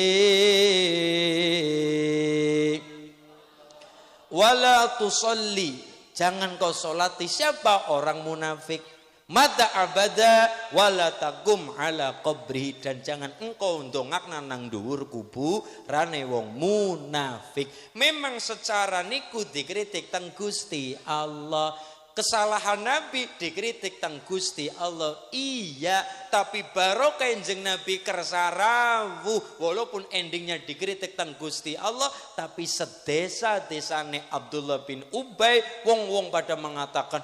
wala tusalli, jangan kau solati siapa orang munafik, mata abada wala takum ala qabrihi, dan jangan engkau ndongakna nang dhuwur kuburane wong munafik. Memang secara niku dikritik teng Gusti Allah. Kesalahan Nabi dikritik teng Gusti Allah, iya, tapi barokah Kanjeng Nabi kersa rawuh walaupun endingnya dikritik teng Gusti Allah, tapi sedesa-desane Abdullah bin Ubay wong-wong pada mengatakan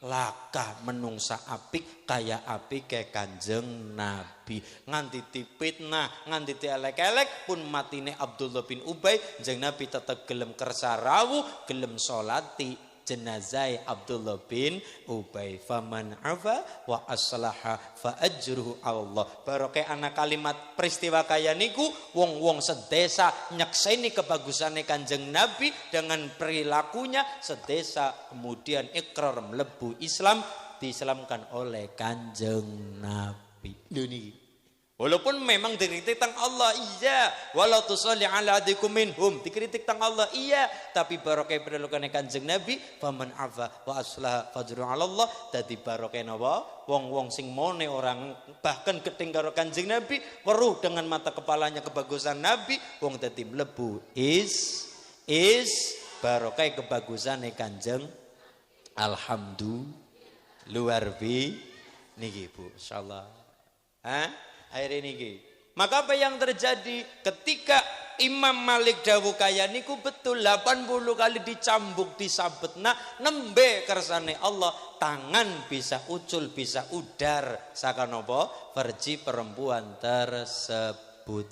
laka menungsa apik kaya apik ke Kanjeng Nabi, nganti dipitnah nganti dielek-elek pun matine Abdullah bin Ubay, Kanjeng Nabi tetap gelem kersa rawuh gelem solati jenazah Abdullah bin Ubay. Faman afa wa aslaha fa ajruhu Allah. Barokah anak kalimat peristiwa kaya niku, wong-wong sedesa nyakseni kebagusane Kanjeng Nabi dengan perilakunya sedesa, kemudian ikrar mlebu Islam, diislamkan oleh Kanjeng Nabi. Niki walaupun memang dikritik tang Allah, iya, walau tusalli ala adikum minhum, dikritik tang Allah, iya, tapi barokah perlukane Kanjeng Nabi, faman afa wa aslaha fajru ala Allah, dadi barokah napa? Wong-wong sing mone orang bahkan keting karo Kanjeng Nabi, weruh dengan mata kepalanya kebagusan Nabi, wong dadi mlebu is barokah kebagusane Kanjeng. Alhamdulillah, luar bi niki Bu, insyaallah. Akhirnya niki. Maka apa yang terjadi ketika Imam Malik dawuh kaya niku betul 80 kali dicambuk disabetna nembe kersane Allah, tangan bisa ucul bisa udar saka napa farji perempuan tersebut.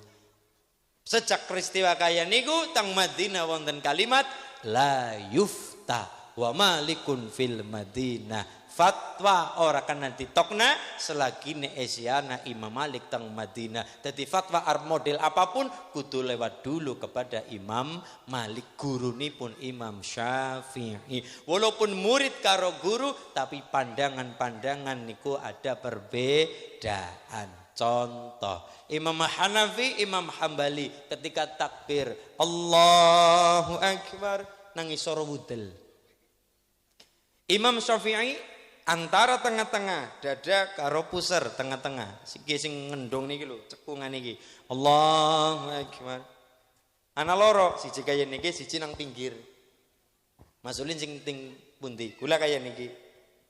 Sejak peristiwa kaya niku tang Madinah wonten kalimat la yufta wa malikun fil Madinah. Fatwa ora kana ditokna selagi ne esiana Imam Malik teng Madinah. Jadi fatwa model apapun kudu lewat dulu kepada Imam Malik, gurunipun Imam Syafi'i. Walaupun murid karo guru tapi pandangan-pandangan niku ada perbedaan. Contoh Imam Hanafi, Imam Hambali ketika takbir Allahu Akbar nang isor wudel. Imam Syafi'i antara tengah-tengah dada karo pusar tengah-tengah sing ngendong niki lho cekungan niki Allahu Akbar. Ana loro siji kaya niki siji nang pinggir. Masulin sing ting pundi? Kula kaya niki.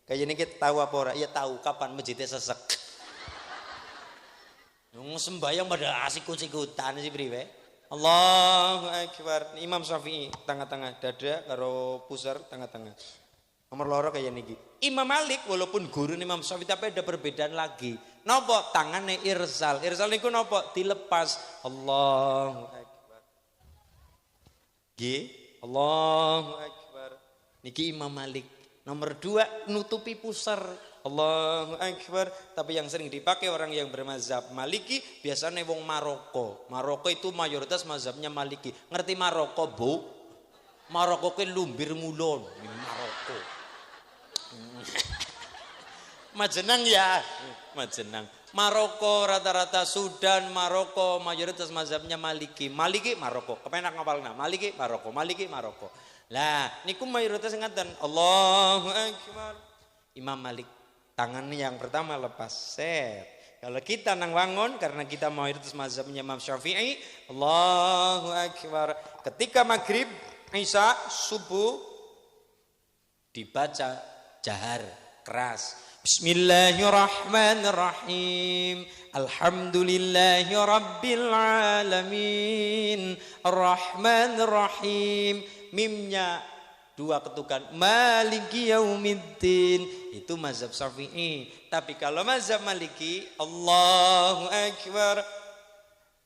Kaya niki tahu apa ora? Ya tahu, kapan masjidnya sesek. Nung sembayang pada asik-asikutan sih priwe. Allahu Akbar. Imam Syafi'i tengah-tengah dada karo pusar tengah-tengah. Nomor loro kayak niki. Imam Malik walaupun guru Imam Syafi'i tapi ada perbedaan lagi. Nopo tangannya irsal. Irsal niku nopo dilepas. Allahu Akbar. Nggih, Allahu Akbar. Niki Imam Malik. Nomor 2 nutupi pusar. Allahu Akbar. Tapi yang sering dipakai orang yang bermazhab Maliki biasanya wong Maroko. Maroko itu mayoritas mazhabnya Maliki. Ngerti Maroko, Bu? Maroko ke lumbir mulon. Maroko. Majenang ya, Majenang. Maroko rata-rata Sudan, Maroko mayoritas mazhabnya Maliki. Maliki Maroko. Kepenak ngapalna. Maliki Maroko, Maliki Maroko. Lah niku mayoritas ngaten Allahu Akbar. Imam Malik tangannya yang pertama lepas set. Kalau kita nang wangun karena kita mayoritas mazhabnya Imam Syafi'i, Allahu Akbar. Ketika maghrib, isya, subuh dibaca jahar keras. Bismillahirrahmanirrahim. Alhamdulillahi rabbil alamin. Arrahmanirrahim. Mimnya 2 ketukan. Maliki yaumiddin. Itu mazhab Syafi'i. Tapi kalau mazhab Maliki, Allahu Akbar.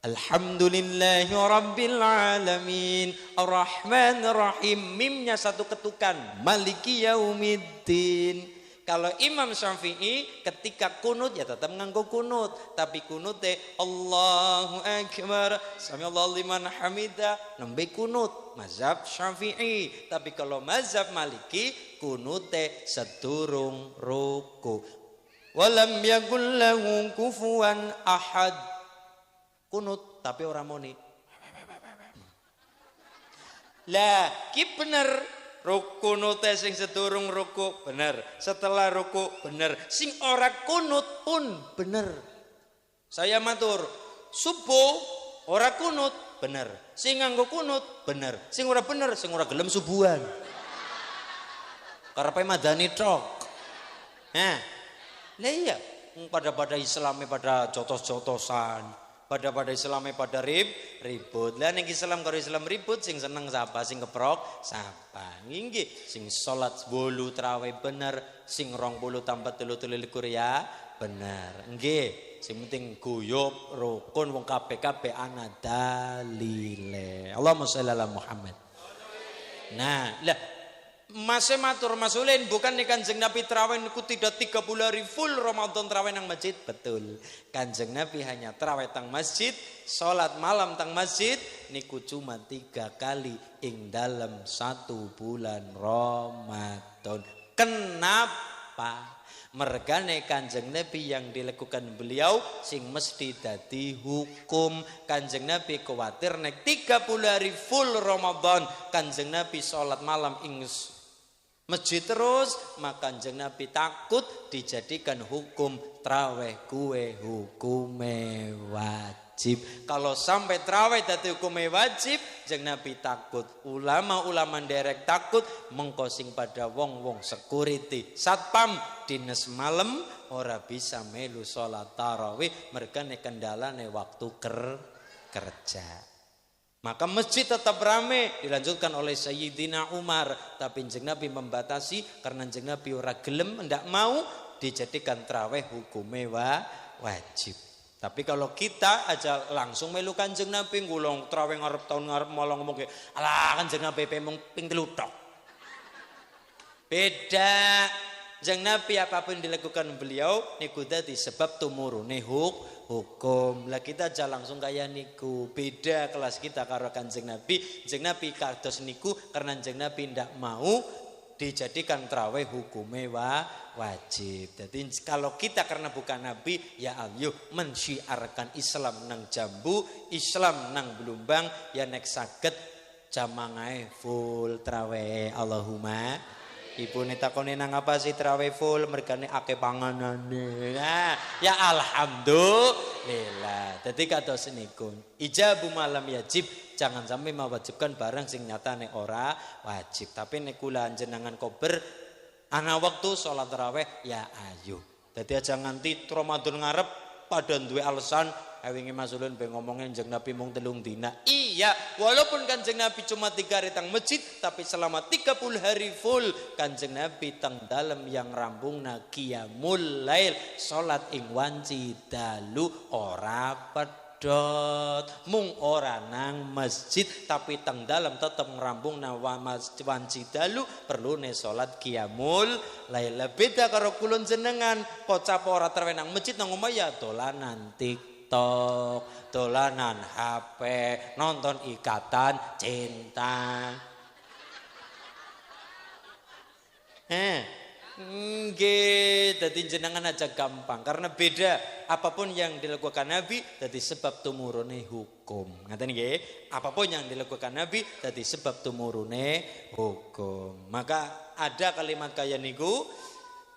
Alhamdulillahi rabbil alamin. Arrahmanirrahim. Mimnya 1 ketukan. Maliki yaumiddin. Kalau Imam Syafi'i ketika kunut ya tetap nganggo kunut, tapi kunute Allahu Akbar, samiallahu liman hamidah, nembe kunut mazhab Syafi'i. Tapi kalau mazhab Maliki kunute sedurung ruku. Walam yakul lahu kufuwan ahad. Kunut tapi orang muni. Lah, ki bener kunut sing sedurung ruku bener, setelah ruku bener, sing ora kunut pun bener. Saya matur, subuh ora kunut bener, sing nganggo kunut bener, sing ora bener, sing ora gelem subuhan. Karepe madani tok. Nah, lah iya, pada Islamnya pada jotos-jotosan. Pada Islamnya pada ribut. Lah ning Islam karo Islam ribut, sing seneng sapa, sing keprok sapa. Nggih, sing salat 8 tarawih bener, sing 20 tambah 3 ya bener. Nggih, sing penting guyub rukun wong kabeh ana dalile. Allahumma sholli ala Muhammad. Nah, lah Masih matur Mas Ulin, bukan nih Kanjeng Nabi terawih niku tidak 30 hari full Ramadan terawih nang masjid? Betul. Kanjeng Nabi hanya terawih tang masjid, salat malam tang masjid niku cuma 3 kali ing dalam 1 bulan Ramadan. Kenapa? Mergane Kanjeng Nabi yang dilakukan beliau sing mesti dadi hukum. Kanjeng Nabi kuwatir nek 30 hari full Ramadan Kanjeng Nabi salat malam ing masjid terus, maka Kanjeng Nabi takut dijadikan hukum traweh kuwe hukume wajib. Kalau sampai traweh dadi hukume wajib, Kanjeng Nabi takut, ulama-ulama derek takut, mengko sing pada wong-wong security satpam dinas malam ora bisa melu salat tarawih mergane kendalane waktu kerja. Maka masjid tetap ramai dilanjutkan oleh Sayyidina Umar, tapi Kanjeng Nabi membatasi karena Kanjeng Nabi ora gelem ndak mau dijadikan traweh hukume wajib. Tapi kalau kita aja langsung melu Kanjeng Nabi ngulong traweh ngarep tahun ngarep malah ngomong ke alah Kanjeng Nabi pemung ping 3 tok. Beda. Kanjeng Nabi apapun dilakukan beliau niku dadi sebab tumurune hukum. Lah kita aja langsung kaya niku. Beda kelas kita karo Kanjeng Nabi. Kanjeng Nabi kados niku karena Kanjeng Nabi ndak mau dijadikan traweh hukume wajib. Jadi kalau kita karena bukan Nabi, ya ayo mensyiarkan Islam nang Jambu, Islam nang Blumbang, ya nek saged jamangae full traweh. Allahumma. Ibu takone nang apa sih traweh full mergane akeh panganane. Nah, ya alhamdulillah. Dadi kados niku. Ijabu malam yajib, jangan sampai mewajibkan barang sing nyatane ora wajib. Tapi nek kula jenengan kober ana waktu salat tarawih ya ayo. Dadi aja nganti Ramadan ngarep pada duwe alasan wingi Mas Ulun be ngomongin Kanjeng Nabi mung 3 dina. Iya, walaupun Kanjeng Nabi cuma 3 hari tang masjid, tapi selama 30 hari full Kanjeng Nabi tang dalam yang rambungna qiyamul lail, salat ing wanci dalu ora pedot. Mung ora nang masjid tapi tang dalam tetep ngrambungna wanci dalu perlune salat qiyamul lail. Beda karo kulon jenengan, pocap ora terwe nang masjid nang omah ya dolanan TikTok, dolanan HP, nonton Ikatan Cinta. Nggih, dadi jenengan aja gampang karena beda apapun yang dilakukan Nabi dadi sebab tumurune hukum. Ngaten nggih? Apapun yang dilakukan Nabi dadi sebab tumurune hukum. Maka ada kalimat kaya niku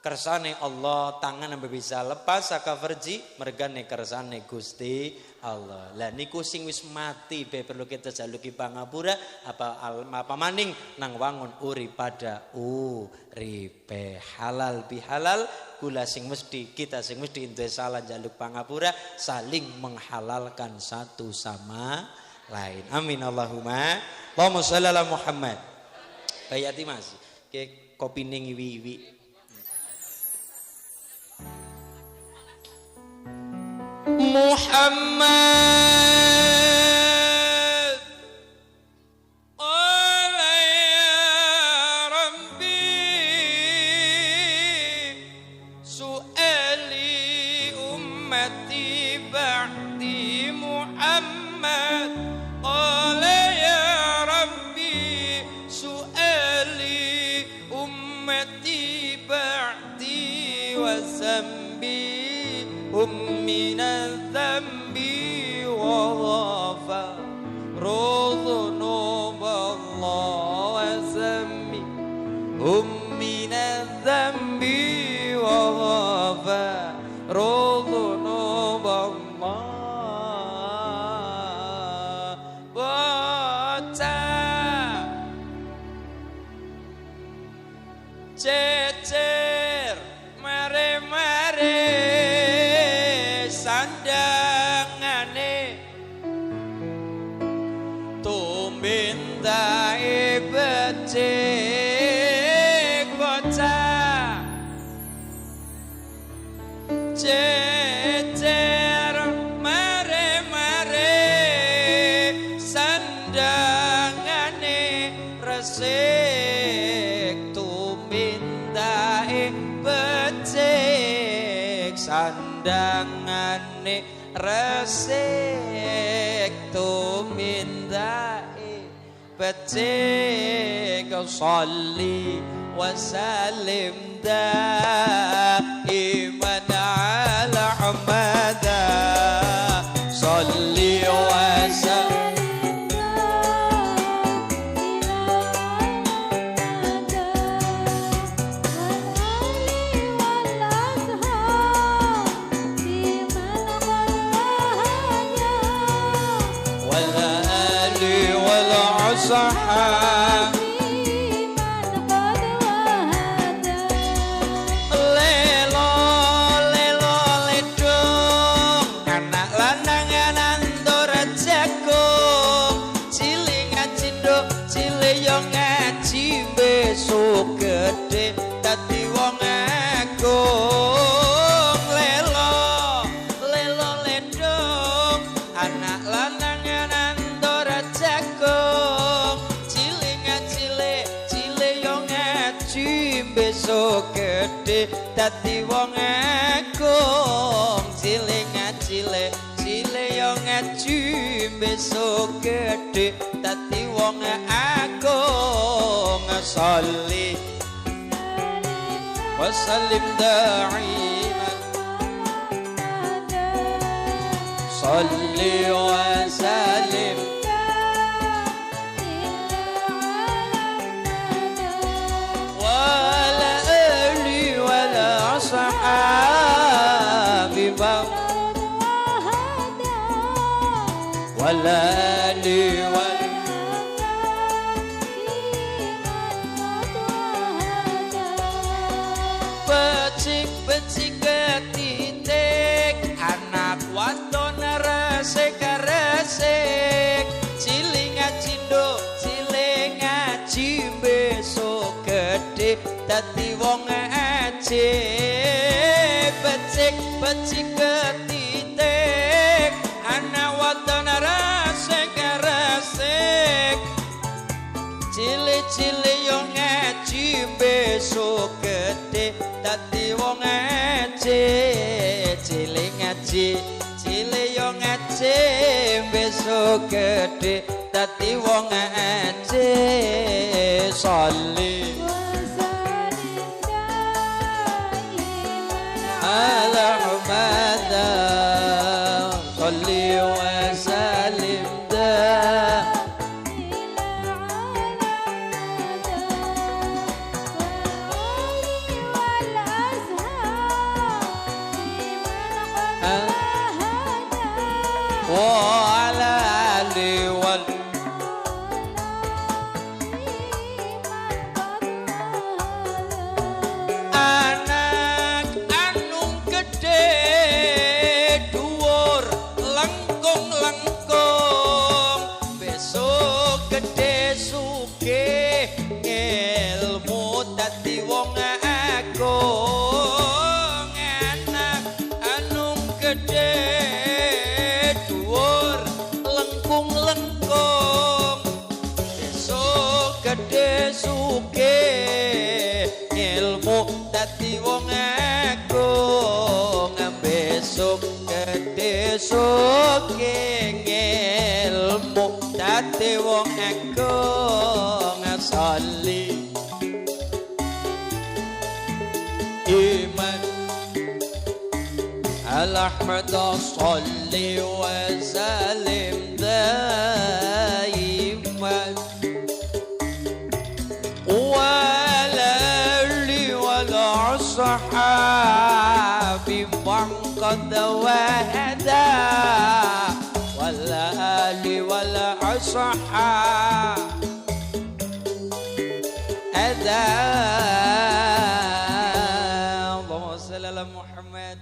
kersane Allah tangan sampai bisa lepas saka verji mergane kersane Gusti Allah. Lah niku sing wis mati be perlu kita jaluki pangapura apa maning nang wangun urip pada uripe halal bihalal kula sing mesti kita sing mesti duwe salah jaluk pangapura saling menghalalkan satu sama lain. Amin Allahumma. Allahumma shalli ala Muhammad. Bayati Mas. Ke kopi ning wiwi. Muhammad Ala ya Rabbi Su'ali ummati ba'di Muhammad Ala ya Rabbi Su'ali ummati ba'di wa zambi من الذنب وغفر ذنوب الله وسمي من الذنب وغفر ذنوب الله cecer mare-mare sandangane tumintae becik bocah cecer mare-mare sandangane resik tumintae becik sandangane resik tumindae becik sholli wa sallim daiman ala Ahmada sholli wa sallim sahab lelo ledong anak lanang anandor jagung cilik ngacindo cilik yo ngaji besok gede dadi wong agung lelo ledong anak lanang anandor jagung besok gede dadi wong agung cilik ngacile cilik yo ngaji besok gede dadi wong agung sholli wa sallim da'iman sholli wa sallim sahabi wala li becik ketitik anak wadon resik cilik ngacindo cilik ngaji besok gede dadi wong aji becik ketitik anak wadon resik cilik yo ngaji besok gede dadi wong aji cilik yo ngaji besok gede dadi wong aji sholli salli wa sallim dah وعلى آله anak anung gede dhuwur lengkung-lengkung besok gede sugih ilmu dadi wong agung anak anung gede lengkung besok gede sugih ilmu dadi wong agung besok gede sugih ilmu dadi wong agung salli iman al-ahmad salli wa sallim daiman wala li wala sahabi man qad wahada wala li wala sahabi ada Allahumma shalli ala Muhammad.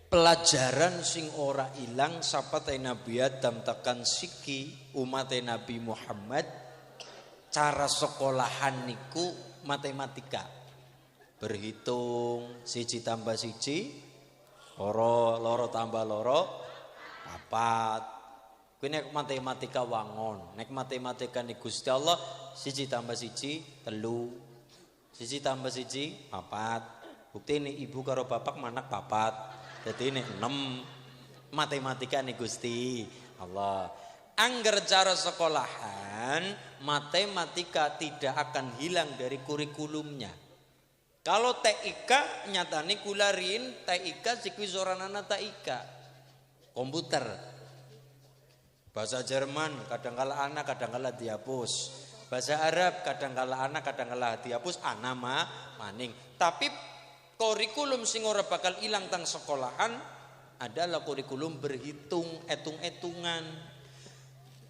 Pelajaran sing ora ilang sapate Nabi Adam tekan siki umat Nabi Muhammad cara sekolahan niku matematika berhitung 1 tambah 1 loro tambah loro 4 kuwi nek matematika wangon nek matematika ni Gusti Allah 1 tambah 1 3 1 tambah 1 4 bukti ini ibu karo bapak manak 4 jadi ini 6 matematika nih Gusti Allah. Angger cara sekolahan matematika tidak akan hilang dari kurikulumnya. Kalau TIK nyatane kularin TIK sikwi soranana TIK komputer bahasa Jerman kadangkala anak kadangkala dihapus bahasa Arab kadangkala anak kadangkala dihapus ana maning tapi kurikulum sing ora bakal ilang tang sekolahan adalah kurikulum berhitung etung-etungan.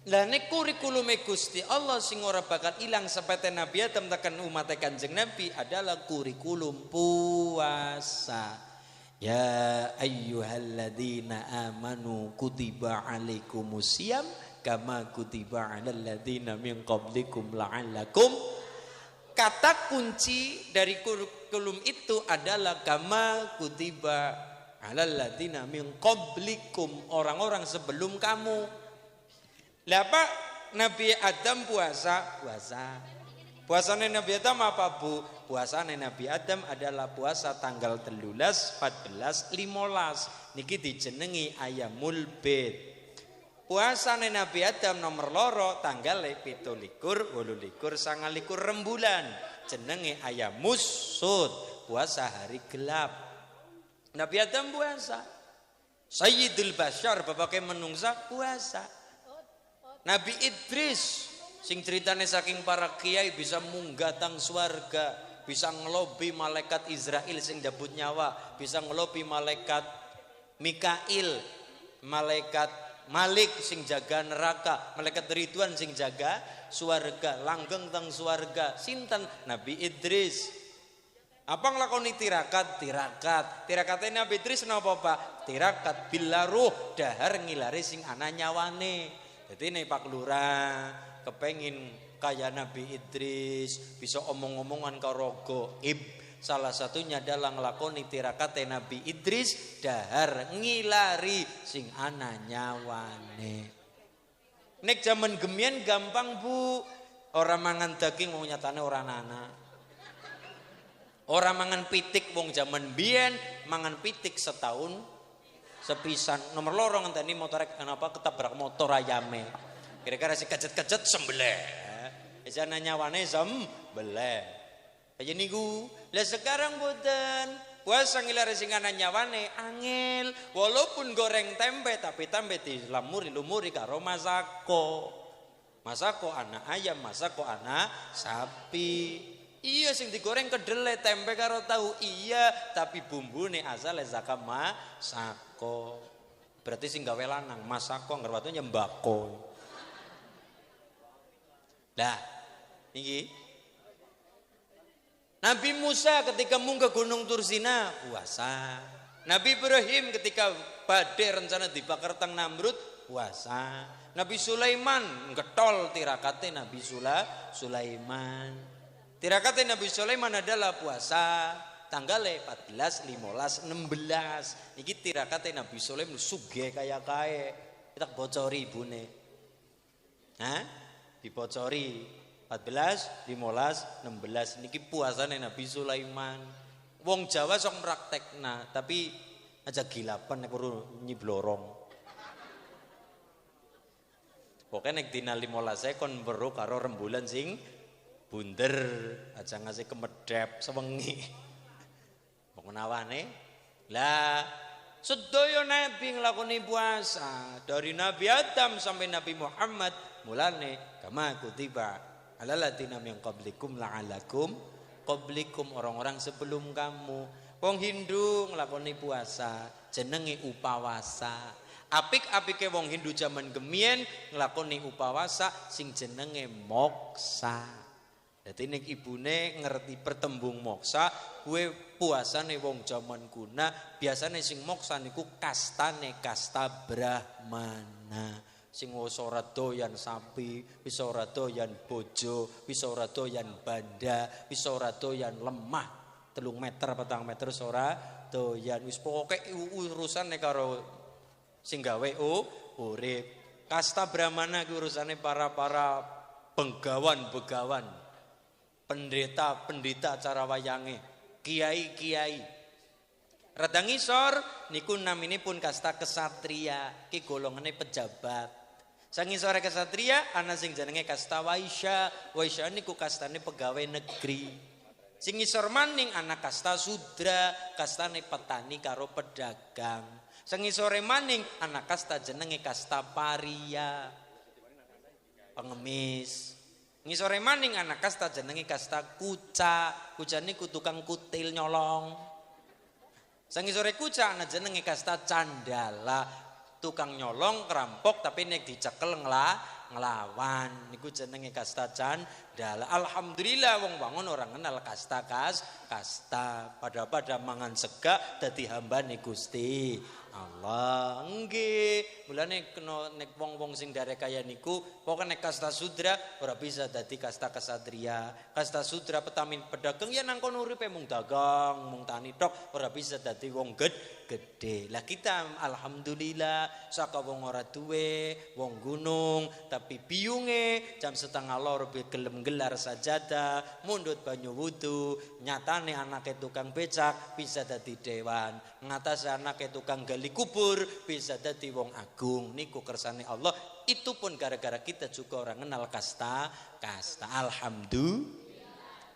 Lah nek kurikulum Gusti Allah sing ora bakal ilang sepete Nabi Adam tekan umat Kanjeng Nabi adalah kurikulum puasa. Ya ayyuhalladzina amanu kutiba alaikumusiyam kama kutiba alal ladzina min qablikum la'allakum. Kata kunci dari kurikulum itu adalah kama kutiba alal ladzina min qablikum, orang-orang sebelum kamu. Lah Pak, Nabi Adam puasa. Puasane Nabi Adam apa Bu? Puasane Nabi Adam adalah puasa tanggal 13, 14, 15. Niki dijenengi Ayamul Bid. Puasane Nabi Adam nomor loro tanggal 17, 18, 29 rembulan jenenge Ayamus Sud, puasa hari gelap. Nabi Adam puasa. Sayyidul Bashar bapake menungsa puasa. Nabi Idris sing ceritane saking para kiai bisa munggah tang swarga, bisa ngelobi malaikat Israel sing njabut nyawa, bisa ngelobi malaikat Mikail, malaikat Malik sing jaga neraka, malaikat Ridwan sing jaga swarga, langgeng teng swarga. Sinten? Nabi Idris. Apa nglakoni tirakat? Tirakatnya Nabi Idris napa Pak? Tirakat billaruh, dahar ngilari sing ana nyawane. Jadi nek Pak Lurah kepengin kaya Nabi Idris, bisa omong-omongan karo gaib. Salah satunya adalah ngelakoni tirakate Nabi Idris dahar ngilari sing ana nyawane. Nek jaman gemien gampang Bu, orang mangan daging wong nyatane ora ana. Orang mangan pitik wong jaman biyen mangan pitik setahun sepisan. Nomor loro ngenteni motor kenapa ketabrak motor ayame. Kira-kira si kejet-kejet sembelih. Isana nyawane sembelih. Aja niku. Lah sekarang boten puasa ngilare sing ana nyawane angel. Walaupun goreng tempe tapi tempe dilamuri-lumuri karo masako. Masako anak ayam, masako anak sapi. Iya sing digoreng kedele tempe karo tahu iya, tapi bumbune asale saka masako. Berarti sing gawe lanang masako ngerwatu nyembako. Nah, iki Nabi Musa ketika munggah gunung Tursina puasa. Nabi Ibrahim ketika badhe rencana dibakar teng Namrud puasa. Nabi Sulaiman getol tirakate Nabi Sulaiman. Tirakate Nabi Sulaiman adalah puasa tanggal 14, 15, 16. Niki tirakate Nabi Sulaiman sugih kaya kae. Kita bocori ibune. Hah? Dibocori 14, 15, 16 niki puasane Nabi Sulaiman. Wong Jawa sok praktekna, tapi aja gilapan nek perlu nyiblorong. Pokoke nek dina 15 kon weruh karo rembulan sing bunder, aja ngasih kemedhep sewengi. Wong nawane lah sedaya nabi nglakoni puasa dari Nabi Adam sampai Nabi Muhammad mulane kama kutiba alal ladzina min qablikum la'alakum qablikum orang-orang sebelum kamu. Wong Hindu nglakoni puasa jenenge upawasa. Apik-apike wong Hindu jaman gemien nglakoni upawasa sing jenenge moksa. Dadi nek ibune ngerti pertembung moksa, kuwe puasane wong jaman kuna, biasane sing moksa niku kastane kasta Brahmana. Sing wis ora doyan sapi, wis ora doyan bojo, wis ora doyan banda, wis ora doyan lemah 3 meter 4 meter wis ora doyan, wis pokoke urusane karo sing gawe urip. Kasta Brahmana ki urusane para begawan-begawan. Pendeta-pendeta acara wayange, kiai-kiai. Rada ngisor niku naminipun kasta kesatria, ki golongane pejabat. Sang ngisore kesatria ana sing jenenge kasta waisya. Waisya niku kastane pegawai negeri. Sing ngisor maning ana kasta sudra, kastane petani karo pedagang. Sang ngisore maning ana kasta jenenge kasta paria, pengemis. Ngisore maning anak kasta jenenge kasta kuca. Kuca niku tukang kutil nyolong. Sang ngisore kuca ana jenenge kasta candala, tukang nyolong kerampok tapi nek dicekel nglawan niku jenenge kasta candala. Alhamdulillah wong bangun orang kenal kasta pada mangan sega dadi hambane Gusti Allah. Nggih, mulane kena nek wong-wong sing darek kaya niku pokoke nek kasta sudra ora bisa dadi kasta kesatria. Kasta sudra petamin pedagang ya nang kono uripe mung dagang, mung tani tok, ora bisa dadi wong gede. Lah kita alhamdulillah saka wong ora duwe, wong gunung, tapi biyunge jam 3:30 gelem gelar sajadah, mundut banyu wudu, nyatane anake tukang becak bisa dadi dewan, ngatas anake tukang gali kubur bisa dadi wong agung. Niku kersane Allah. Itu pun gara-gara kita juga orang kenal kasta.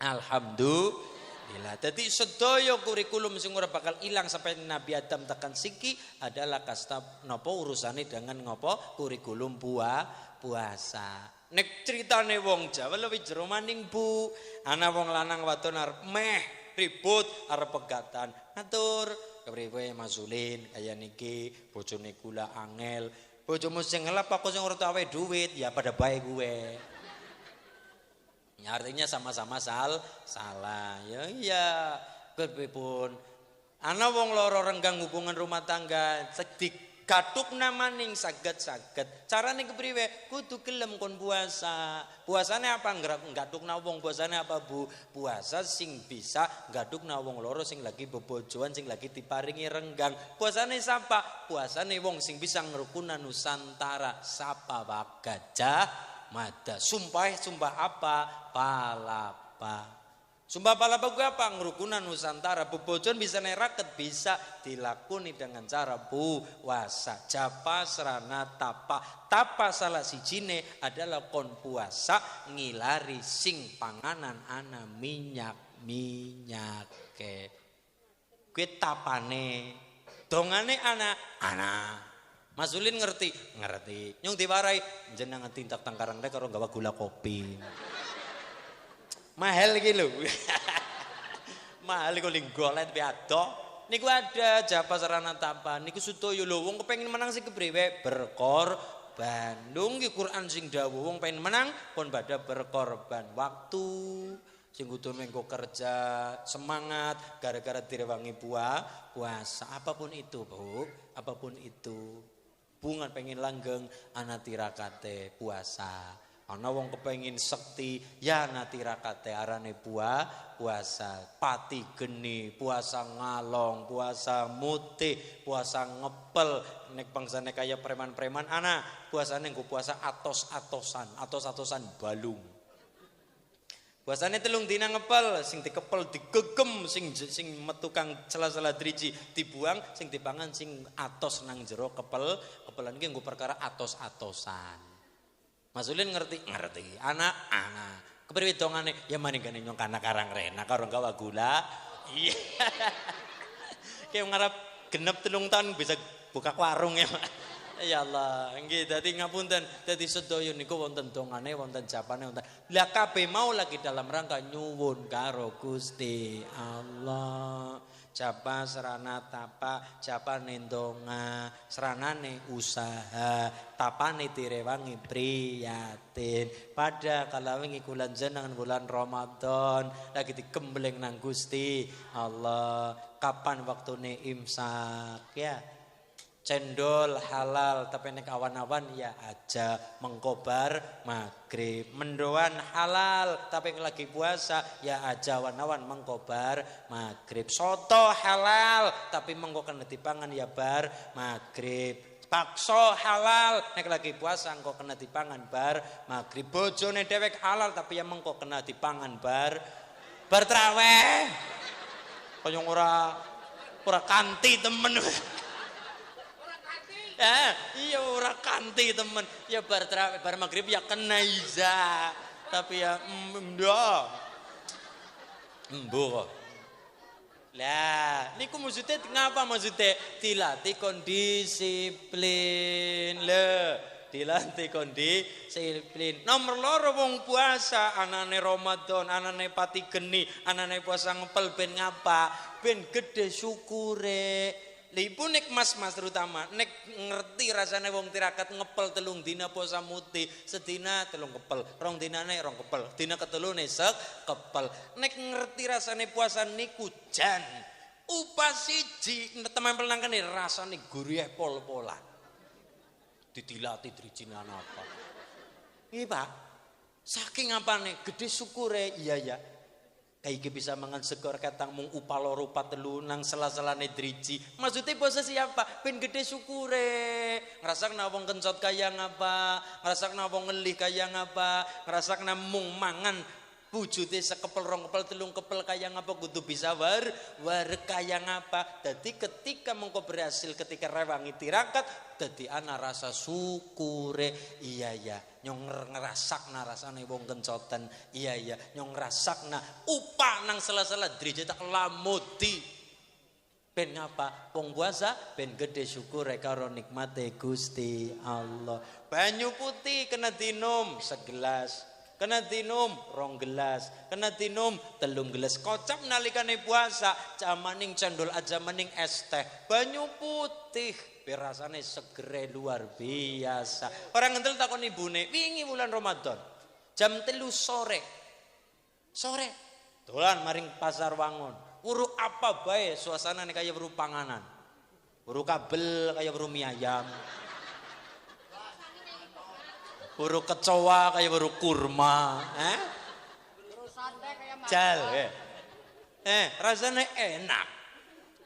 Alhamdulillah. Jadi sedaya kurikulum sing ora bakal ilang sampai Nabi Adam tekan siki adalah kasta napa urusane dengan ngopo kurikulum puasa. Nek ceritane wong Jawa luwih jero maning Bu. Ana wong lanang wadon arep meh ribut arep pegatan. Matur kepriwe Mas Zulin kaya niki bojone kula angel. Bojomu sing ngelap aku sing ora tawe duit ya pada bae gue. Ya, artinya sama-sama salah. Ya iya kepipun. Ana wong loro renggang hubungan rumah tangga sedik gatukna maning saged. Carane kepriwe? Kudu gelem kon puasa. Puasane apa? Nggatukna wong. Puasane apa, Bu? Puasa sing bisa nggatukna wong loro sing lagi bebojoan, sing lagi diparingi renggang. Puasane sapa? Puasane wong sing bisa ngrukunan Nusantara. Sapa wa Gajah Mada. Sumpah apa? Palapa. Sumpah palapa gue apa? Ngrukunan Nusantara. Bebojon bisa neraket, bisa dilakoni dengan cara puasa. Japa serana tapa salah sijine adalah kon puasa ngilari sing panganan ana minyak ke. kuwi tapane. Dongane ana. Mas Ulin ngerti? Ngerti. Nyung diwarai jenengan tindak tangkarang rek karo gawa gula kopi. Mahal iki lho. Mahal iku ling golet piado. Niku ada japa sarana tapa. Niku sedaya lho wong kepengin menang sing kepriwe? Berkorban. Lho iki Quran sing dawuh wong pengen menang pun pada berkorban waktu. Sing kudu mengko kerja semangat gara-gara direwangi puasa apapun itu Bu apapun itu bungan pengen langgeng ana tirakate puasa ana wong kepengin sekti ya ana tirakate arane puasa pati geni puasa ngalong puasa mutih puasa ngepel nek bangsane kaya preman-preman ana puasane nggo puasa atos-atosan balung. Puasane 3 dina ngepel, sing dikepel digegem, sing metu kang sela-sela driji dibuang, sing dipangan sing atos nang jero kepelan iki nggo perkara atos-atosan. Mas Ulin ngerti? Ngerti. Anak. Kepriwe dongane? Ya maningane nyong kana karang rena karo gawa gula. Iya. Kayak ngarep genep 3 tahun bisa buka warung ya. Ya Allah, nggih dadi ngapunten, dadi sedaya niku wonten dongane, wonten japane, wonten. Lah kabeh mau lagi dalam rangka nyuwun karo Gusti Allah. Japa serana tapa, japane ndonga, seranane usaha, tapane direwangi priyatin. Pada kala wingi kulan jenengan bulan Ramadan lagi digembleng nang Gusti Allah. Kapan waktune imsak ya? Cendol halal tapi nek awan-awan ya aja mengkobar maghrib. Mendoan halal tapi lagi puasa ya aja awan-awan mengkobar maghrib. Soto halal tapi mengko kena dipangan ya bar maghrib. Bakso halal nek lagi puasa engko kena dipangan bar maghrib. Bojone dhewek halal tapi ya mengko kena dipangan bar traweh. Kaya ora kanti temen. Iya ora kanti temen ya bar maghrib ya kena iza tapi ya embo lah niku maksudnya ngapa maksudnya dilatih kondisiplin dilatih kondisiplin nomor loro wong puasa anane Ramadan anane pati geni anane puasa ngepel ben ngapa ben gede syukure. Ibu nek mas terutama nek ngerti rasane wong tirakat ngepel 3 dina puasa mutih sedina 3 kepel 2 dinane 2 kepel dina ketelune kepel nek ngerti rasane puasa niku jan upah siji temempel nang kene rasane gurih pol-polan ditilati drijinan apa iki Pak saking apane gede syukure iya kayak bisa mangan segor ketang mung upalo rupa telu nang sela-selane driji. Maksudnya puasa siapa? Ben gede syukure. Ngrasakna wong kencot kaya ngapa? Ngrasakna wong ngelih kaya ngapa? Ngrasakna mung mangan wujute sekepel 2 kepel 3 kepel kaya ngapa kudu bisa war kaya ngapa. Dadi ketika mengko berhasil ketika rewangi tirakat dadi ana rasa syukure. Iya nyong ngerasakna rasane wong kencoten iya nyong ngerasakna upah nang sela-sela derajat lamudi ben ngapa wong puasa ben gede syukur karo nikmate Gusti Allah. Banyu putih kena dinum segelas kena dinum 2 gelas kena dinum 3 gelas kocap nalikane puasa jamaning cendol aja maning es teh banyu putih rasane segere luar biasa. Orang ngentel takon ibune, wingi bulan Ramadan. Jam 3 sore dolan maring pasar Wangun. Wuru apa bae suasanane kaya weru panganan. Weru kabel kaya weru mie ayam. Weru kecoa kaya weru kurma, Weru sate kaya jal. Rasane enak.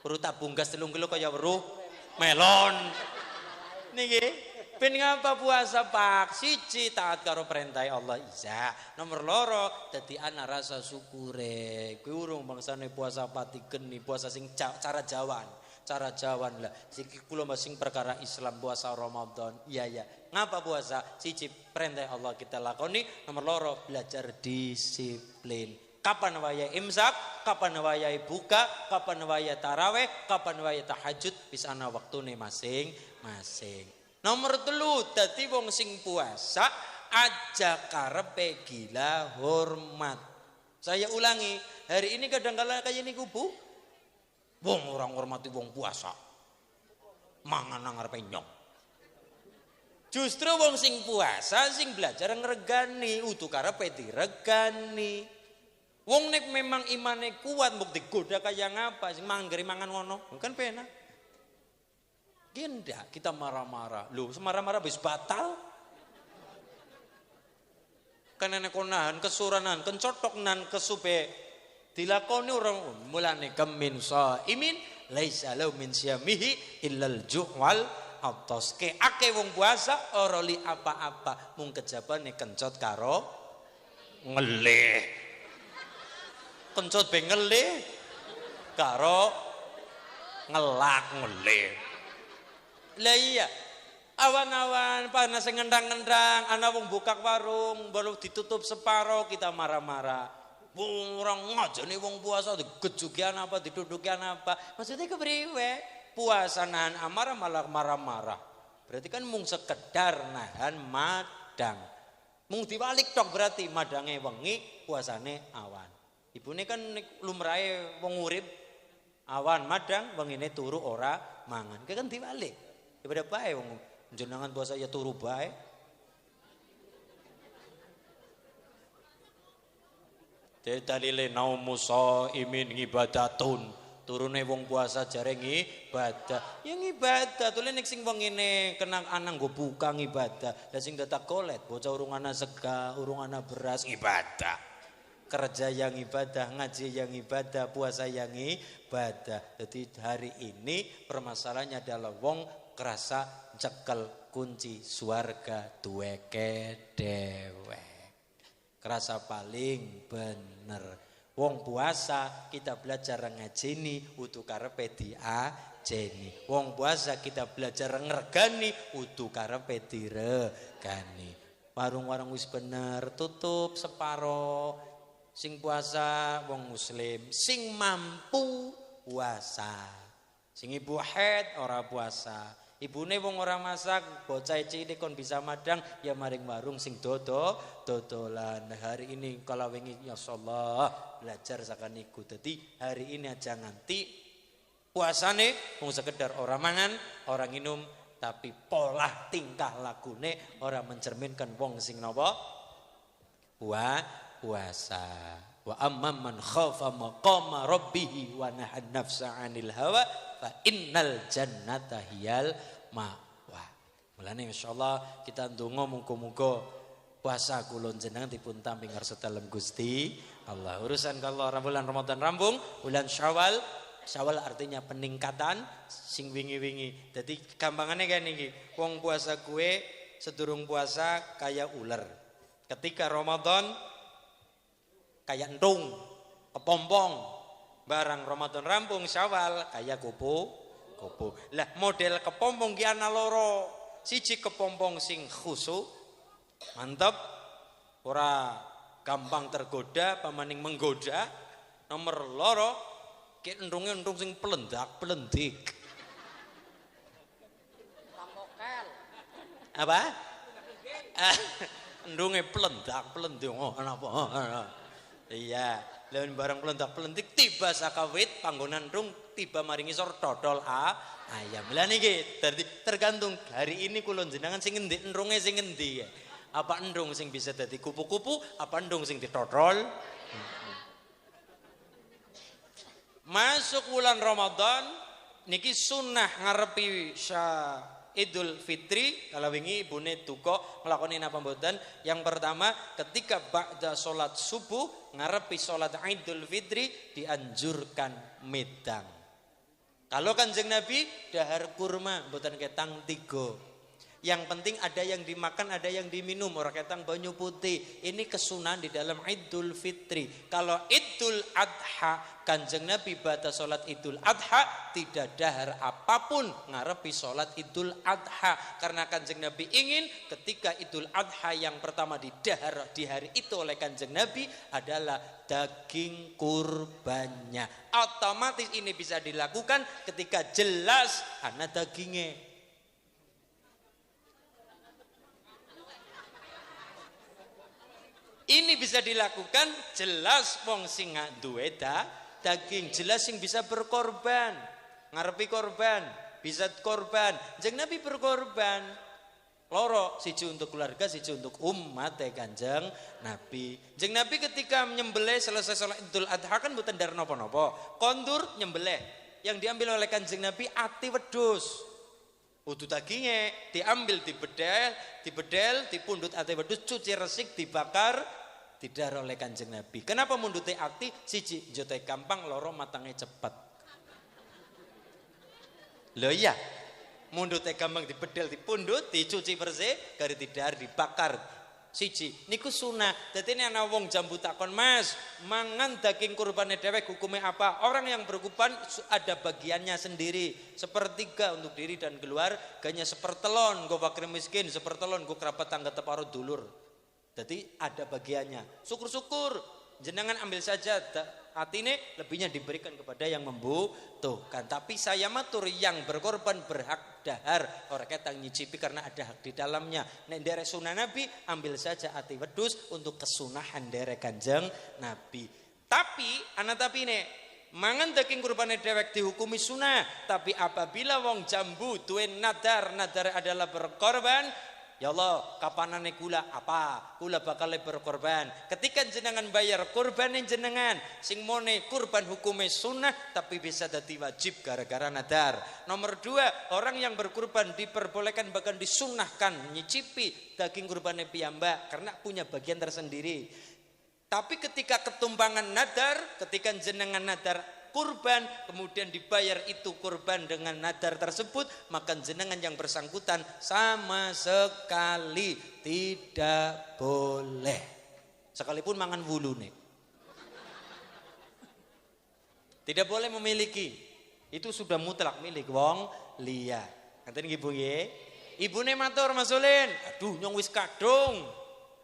Weru tabunggas 3 kilo kaya weru melon niki ben ngapa puasa Pak siji taat karo perintah Allah isa nomor loro dadi ana rasa syukure kuwi urung bangsane puasa pati geni puasa sing cara jawan lah siki kula masing perkara Islam puasa Ramadan iya ngapa puasa siji perintah Allah kita lakoni nomor loro belajar disiplin Kapan waya imsak, kapan waya buka, kapan waya taraweh, kapan waya tahajud, bisa ana waktune masing-masing. Nomor 3, dadi wong sing puasa aja karepe gila hormat. Saya ulangi, hari ini kadang-kala kayak niku Bu. Wong orang hormati wong puasa. Mangan nang ngarepe nyong. Justru wong sing puasa sing belajar ngregani, utuh karepe diregani. Wong nek memang imane kuat mbok digoda kaya ngapa sing manggeri mangan ngono, kan penak. Gendak kita marah-marah. Lho, semarah-marah wis batal. Kanane konahan kesuranan, kencotoknan kesube dilakoni orang mulane kemin shaimin laisa lau min syamihi illal ju'wal atos ke ake wong puasa ora li apa-apa mung kejabane kencot karo ngelih. Kencot be ngelih karo ngelak ngelih. Lah iya, awan-awan panas ngendang-ngendang, ana wong buka warung baru ditutup separo kita marah-marah. Wong orang ngajeni wong puasa digejukian apa didudukian apa. Maksudnya kepriwe? Puasa nahan amarah malah marah-marah. Berarti kan mung sekedar nahan madang. Mung diwalik tok berarti madange wengi, puasane awan. Ibune kan lumrahe wong urip awan madang wengine turu ora mangan. Kan diwalik. Daripada bae wong jenengan puasa ya turu bae. Dalile naumu shaimin ibadatun. Turune wong puasa jare ngibadah. Ya ngibadah, tulen nek sing wengine kenang anang nggo buka ngibadah. Lah sing dadak kolet bocah urung ana sega, urung ana beras ngibadah. Kerja yang ibadah, ngaji yang ibadah, puasa yang ibadah. Jadi hari ini permasalahannya adalah wong kerasa cekel kunci swarga duweke dewek. Kerasa paling bener. Wong puasa kita belajar ngajeni utuh karepe diajeni. Wong puasa kita belajar ngregani utuh karepe diregani. Warung-warung wis bener tutup separo. Sing puasa wong muslim, sing mampu puasa. Sing ibu haid ora puasa. Ibune wong ora masak, bocah cilik kon bisa madang ya maring warung sing dodolan. Hari ini kalau wingi ya Allah belajar sakan iku. Dadi hari ini aja nganti puasane mung sekedar ora mangan, ora minum, tapi pola tingkah lakune ora mencerminkan wong sing napa? Puasa. Wa amman man khafa maqama rabbih wa nahan nafsa 'anil hawa fa innal jannata hiyal ma'wa. Mulane insyaallah kita ndonga muga-muga puasa kula jenengan dipun tampi ngarsa dalem Gusti Allah. Urusan kalau bulan Ramadan rampung, bulan Syawal. Syawal artinya peningkatan sing wingi-wingi. Dadi gampangane kene iki. Wong puasa kue sedurung puasa kaya ular. Ketika Ramadan kayak entung, kepompong, barang Ramadan rampung Syawal kayak kupu. Lah model kepompong ki ana loro. Siji kepompong sing khusyuk, mantap, ora gampang tergoda, pamaning menggoda. Nomor loro, ki entunge entung sing pelendak-pelendik. Apa? Endunge pelendak-pelendik. Oh, apa? Iya, lawan barang pelendak-pelendik tiba sakawit panggonan rung tiba maring isor dodol ayam. Lah niki tergantung hari ini kula jenengan sing endi endrunge sing endi. Apa endrung sing bisa dadi kupu-kupu, apa endrung sing didodol. Masuk bulan Ramadan niki sunnah ngarepi Idul Fitri kalau wingi ibune duka nglakoni napa mboten? Yang pertama ketika ba'da salat subuh ngarepi salat Idul Fitri dianjurkan medang. Kalau Kanjeng Nabi dahar kurma mboten ketang 3. Yang penting ada yang dimakan, ada yang diminum. Orang ketang banyu putih. Ini kesunahan di dalam Idul Fitri. Kalau Idul Adha, Kanjeng Nabi pada sholat Idul Adha tidak dahar apapun ngarepi sholat Idul Adha. Karena Kanjeng Nabi ingin ketika Idul Adha yang pertama didahar di hari itu oleh Kanjeng Nabi adalah daging kurbannya. Otomatis ini bisa dilakukan ketika jelas ana dagingnya. Ini bisa dilakukan jelas wong sing duwe daging, jelas sing bisa berkorban, ngarepi korban, bisa korban. Kanjeng Nabi berkorban. Loro, siji untuk keluarga, siji untuk umat Kanjeng Nabi. Kanjeng Nabi ketika menyembelih selesai salat Idul Adha kan mboten ndar napa-napa. Kondur nyembelih. Yang diambil oleh Kanjeng Nabi ati wedhus. Udu dagingnya diambil dibedel, dipundhut ati wedhus, cuci resik, dibakar, didar oleh Kanjeng Nabi. Kenapa mundute ati? Siji jote gampang, loro matangnya cepat. Lho iya, mundute gampang dibedel, dipundhut, dicuci bersih, gari didar, dibakar. Siji, niku sunah. Dadi nek ana wong jambu takon, "Mas, mangan daging kurbane dhewek hukumnya apa?" Orang yang berkurban ada bagiannya sendiri. Sepertiga untuk diri dan keluarganya, sepertelon nggo fakir miskin, sepertelon nggo kerabat tangga teparo dulur. Jadi ada bagiannya. Syukur-syukur jenengan ambil saja, atine lebihnya diberikan kepada yang membutuhkan. Tapi saya matur yang berkorban berhak dahar, orang ketang nyicipi karena ada hak di dalamnya. Nek derek sunah Nabi ambil saja ati wedus untuk kesunahan derek Kanjeng Nabi. Tapi tapi nek mangan daging kurbane dewek dihukumi sunah. Tapi apabila wong jambu duwe nadar adalah berkorban, ya Allah, kapanane kula apa? Kula bakal berkorban. Ketika jenengan bayar korban jenengan, sing mone kurban hukumnya sunnah tapi bisa dadi wajib gara-gara nadar. Nomor 2, orang yang berkurban diperbolehkan bahkan disunnahkan nyicipi daging kurbannya piyambak karena punya bagian tersendiri. Tapi ketika ketumpangan nadar, ketika jenengan nadar kurban kemudian dibayar itu kurban dengan nadar tersebut, maka jenengan yang bersangkutan sama sekali tidak boleh sekalipun mangan wulune, tidak boleh memiliki. Itu sudah mutlak milik wong liya. Ngaten nggih Bu nggih. Ibune matur Mas Ulin, "Aduh nyong wis kadung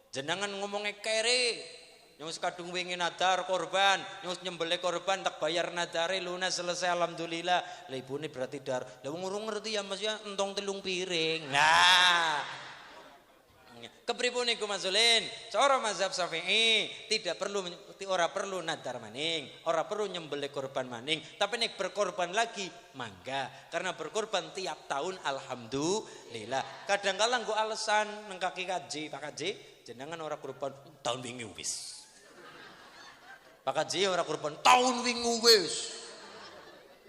jenengan ngomongnya kere. Yang kadung wingi nadar korban, yang nyembelih korban tak bayar nadare lunas selesai alhamdulillah." Lah ibune berarti dar. Lah wong urung ngerti ya Mas ya entong 3 piring. Nah. Kepripun niku Mas Ulin? Cara mazhab Syafi'i ora perlu nadar maning, ora perlu nyembelih korban maning, tapi nek berkorban lagi mangga. Karena berkorban tiap tahun alhamdulillah. Kadang kala nggo alasan nang kaki kaji, Pak Kaji, jenengan ora korban tahun wingi wis. Pak Kaji ora kurban tahun wingi wis.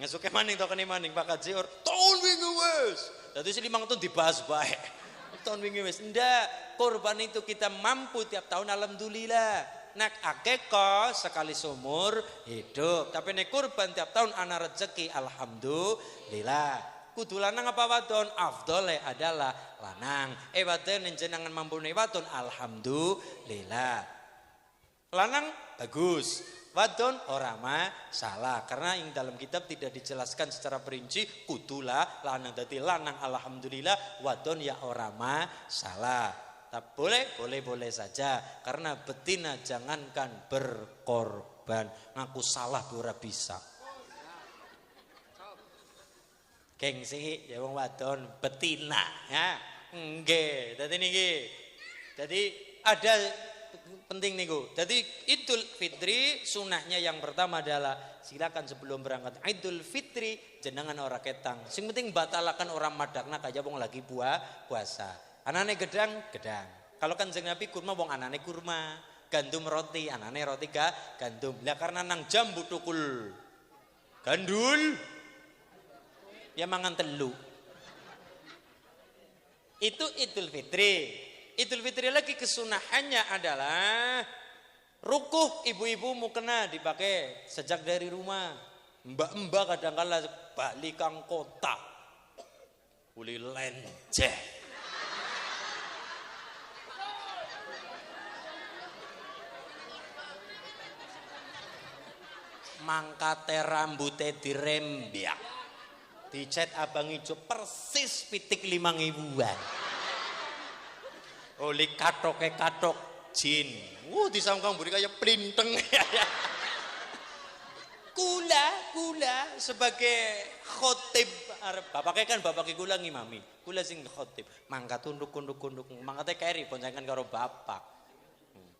Ngesuke maning to kene maning Pak Kaji tahun wingi wis. Dadi sing 5 tahun dibahas bae. Tahun wingi wis. Ndak, kurban itu kita mampu tiap tahun alhamdulillah. Nak akekah sekali seumur hidup. Tapi nek kurban tiap tahun ana rezeki alhamdulillah. Kudu lanang apa wadon? Afdole adalah lanang. Wadon jenengan mampu wadon alhamdulillah. Lanang bagus, wadon ora masalah. Karena yang dalam kitab tidak dijelaskan secara perinci kudulah lanang. Dadi lanang alhamdulillah, wadon ya ora masalah. Tapi boleh saja. Karena betina jangankan berkorban, ngaku salah ora bisa. Gengsi ya wong wadon betina ya. Nggih, dadi niki. Dadi ada penting niku. Jadi Idul Fitri sunahnya yang pertama adalah silakan sebelum berangkat Idul Fitri jenengan ora ketang. Sing penting batalakan orang madakna kaya wong lagi puasa. Anane gedang. Kalau Kanjeng Nabi kurma wong anane kurma, gandum roti anane roti gandum. Lah karena nang jambu tukul gandul ya mangan telu. Itu Idul Fitri. Idul Fitri lagi kesunahannya adalah rukuh ibu-ibu mukena dipakai sejak dari rumah. Mbak-mbak kadang-kala balik kang kota. Uli lenceh. mangkate rambute dirembyak. Dicet abang ijo persis pitik 5.000-an. Oli katok jin. Disangkang mburi kaya plinteng. Kula sebagai khotib bapake kan bapake kula ngimami. Kula sing khotib. Mangkat tunduk mangkate keri boncengan karo bapak.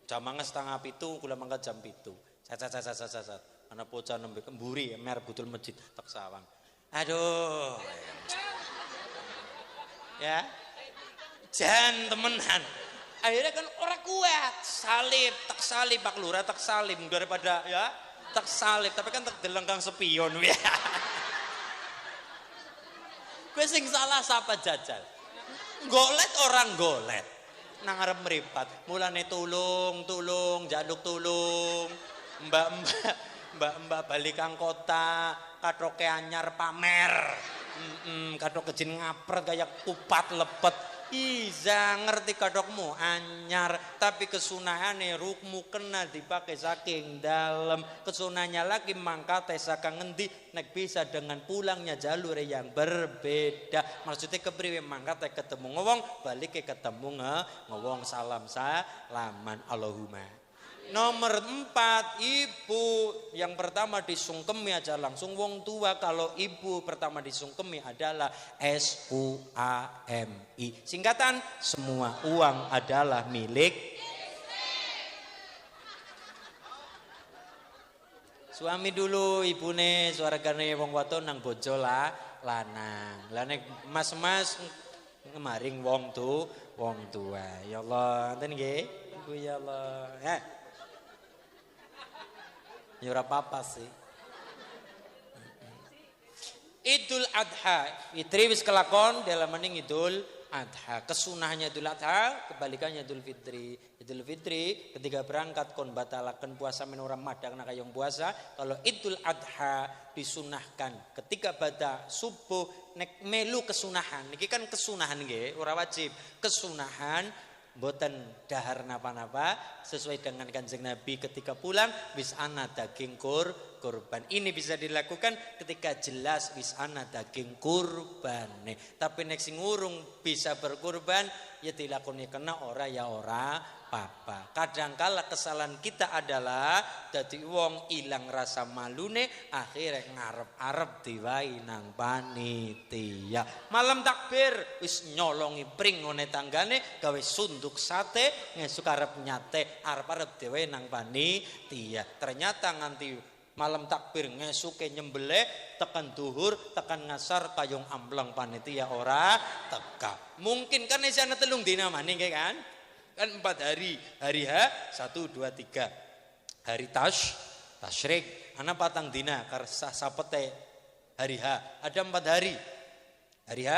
Jam 6:30 kula mangkat jam 7. Sat. Ana bocah nembe kemburi mer budul masjid tak sawang. Aduh. Ya. Jan temenan. Akhirnya kan orang kuat, tak salib Pak Lurah tak salib daripada ya tak salib, tapi kan tak delengkang spion ya. Kowe sing salah sapa jajal? Golet orang golet. Nang arep mripat, mulane tulung, jaluk tulung. Mbak balik kang kota, katoke anyar pamer. Katok kejin ngapret kayak kupat lepet. Iza ngerti kadokmu anyar, tapi kesunahane rukmu kena dipakai saking dalam. Kesunahnya lagi mangkate saka ngendi nek bisa dengan pulangnya jalur yang berbeda. Maksudnya kepriwe mangkate ketemu ngowong, balik ke ketemu ngowong salaman. Allahumma. Nomor 4, ibu yang pertama disungkemi aja langsung wong tua. Kalau ibu pertama disungkemi adalah SUAMI. Singkatan, semua uang adalah milik suami dulu, ibune suargane wong wadon nang bojo lanang. Lah nek mas-mas ngemaring wong tua. Ya Allah, ngoten nggih. Ibu ya Allah. Ya ora apa-apa sih. Idul Adha, Fitri wis kelakon dalam mending Idul Adha. Kesunahnya Idul Adha, kebalikannya Idul Fitri. Idul Fitri ketika berangkat kon batalaken puasa men ora madang nak kayong puasa. Kalau Idul Adha disunahkan ketika bada subuh nek melu kesunahan. Niki kan kesunahan nggih, ora wajib. Kesunahan mboten dahar napa-napa sesuai dengan Kanjeng Nabi ketika pulang wis ana daging kurban. Ini bisa dilakukan ketika jelas wis ana daging kurbane. Tapi nek sing urung bisa berkurban ya dilakoni kena ora ya ora apa. Kadangkala kesalahan kita adalah dadi wong ilang rasa malune akhirnya ngarep-arep diwai nang panitia. Malam takbir wis nyolongi pring ngone tanggane gawe sunduk sate ngesuk arep nyate arep-arep diwai nang panitia. Ternyata nganti malam takbir ngesuke nyembelih tekan duhur tekan ngasar kayung amplang panitia ora teka. Mungkin kan isane telung dina maning kan? Kan 4 hari. Hari H 1 2 3. Hari tasyrik ana patang dina karsa sapete hari H. Ada 4 hari. Hari H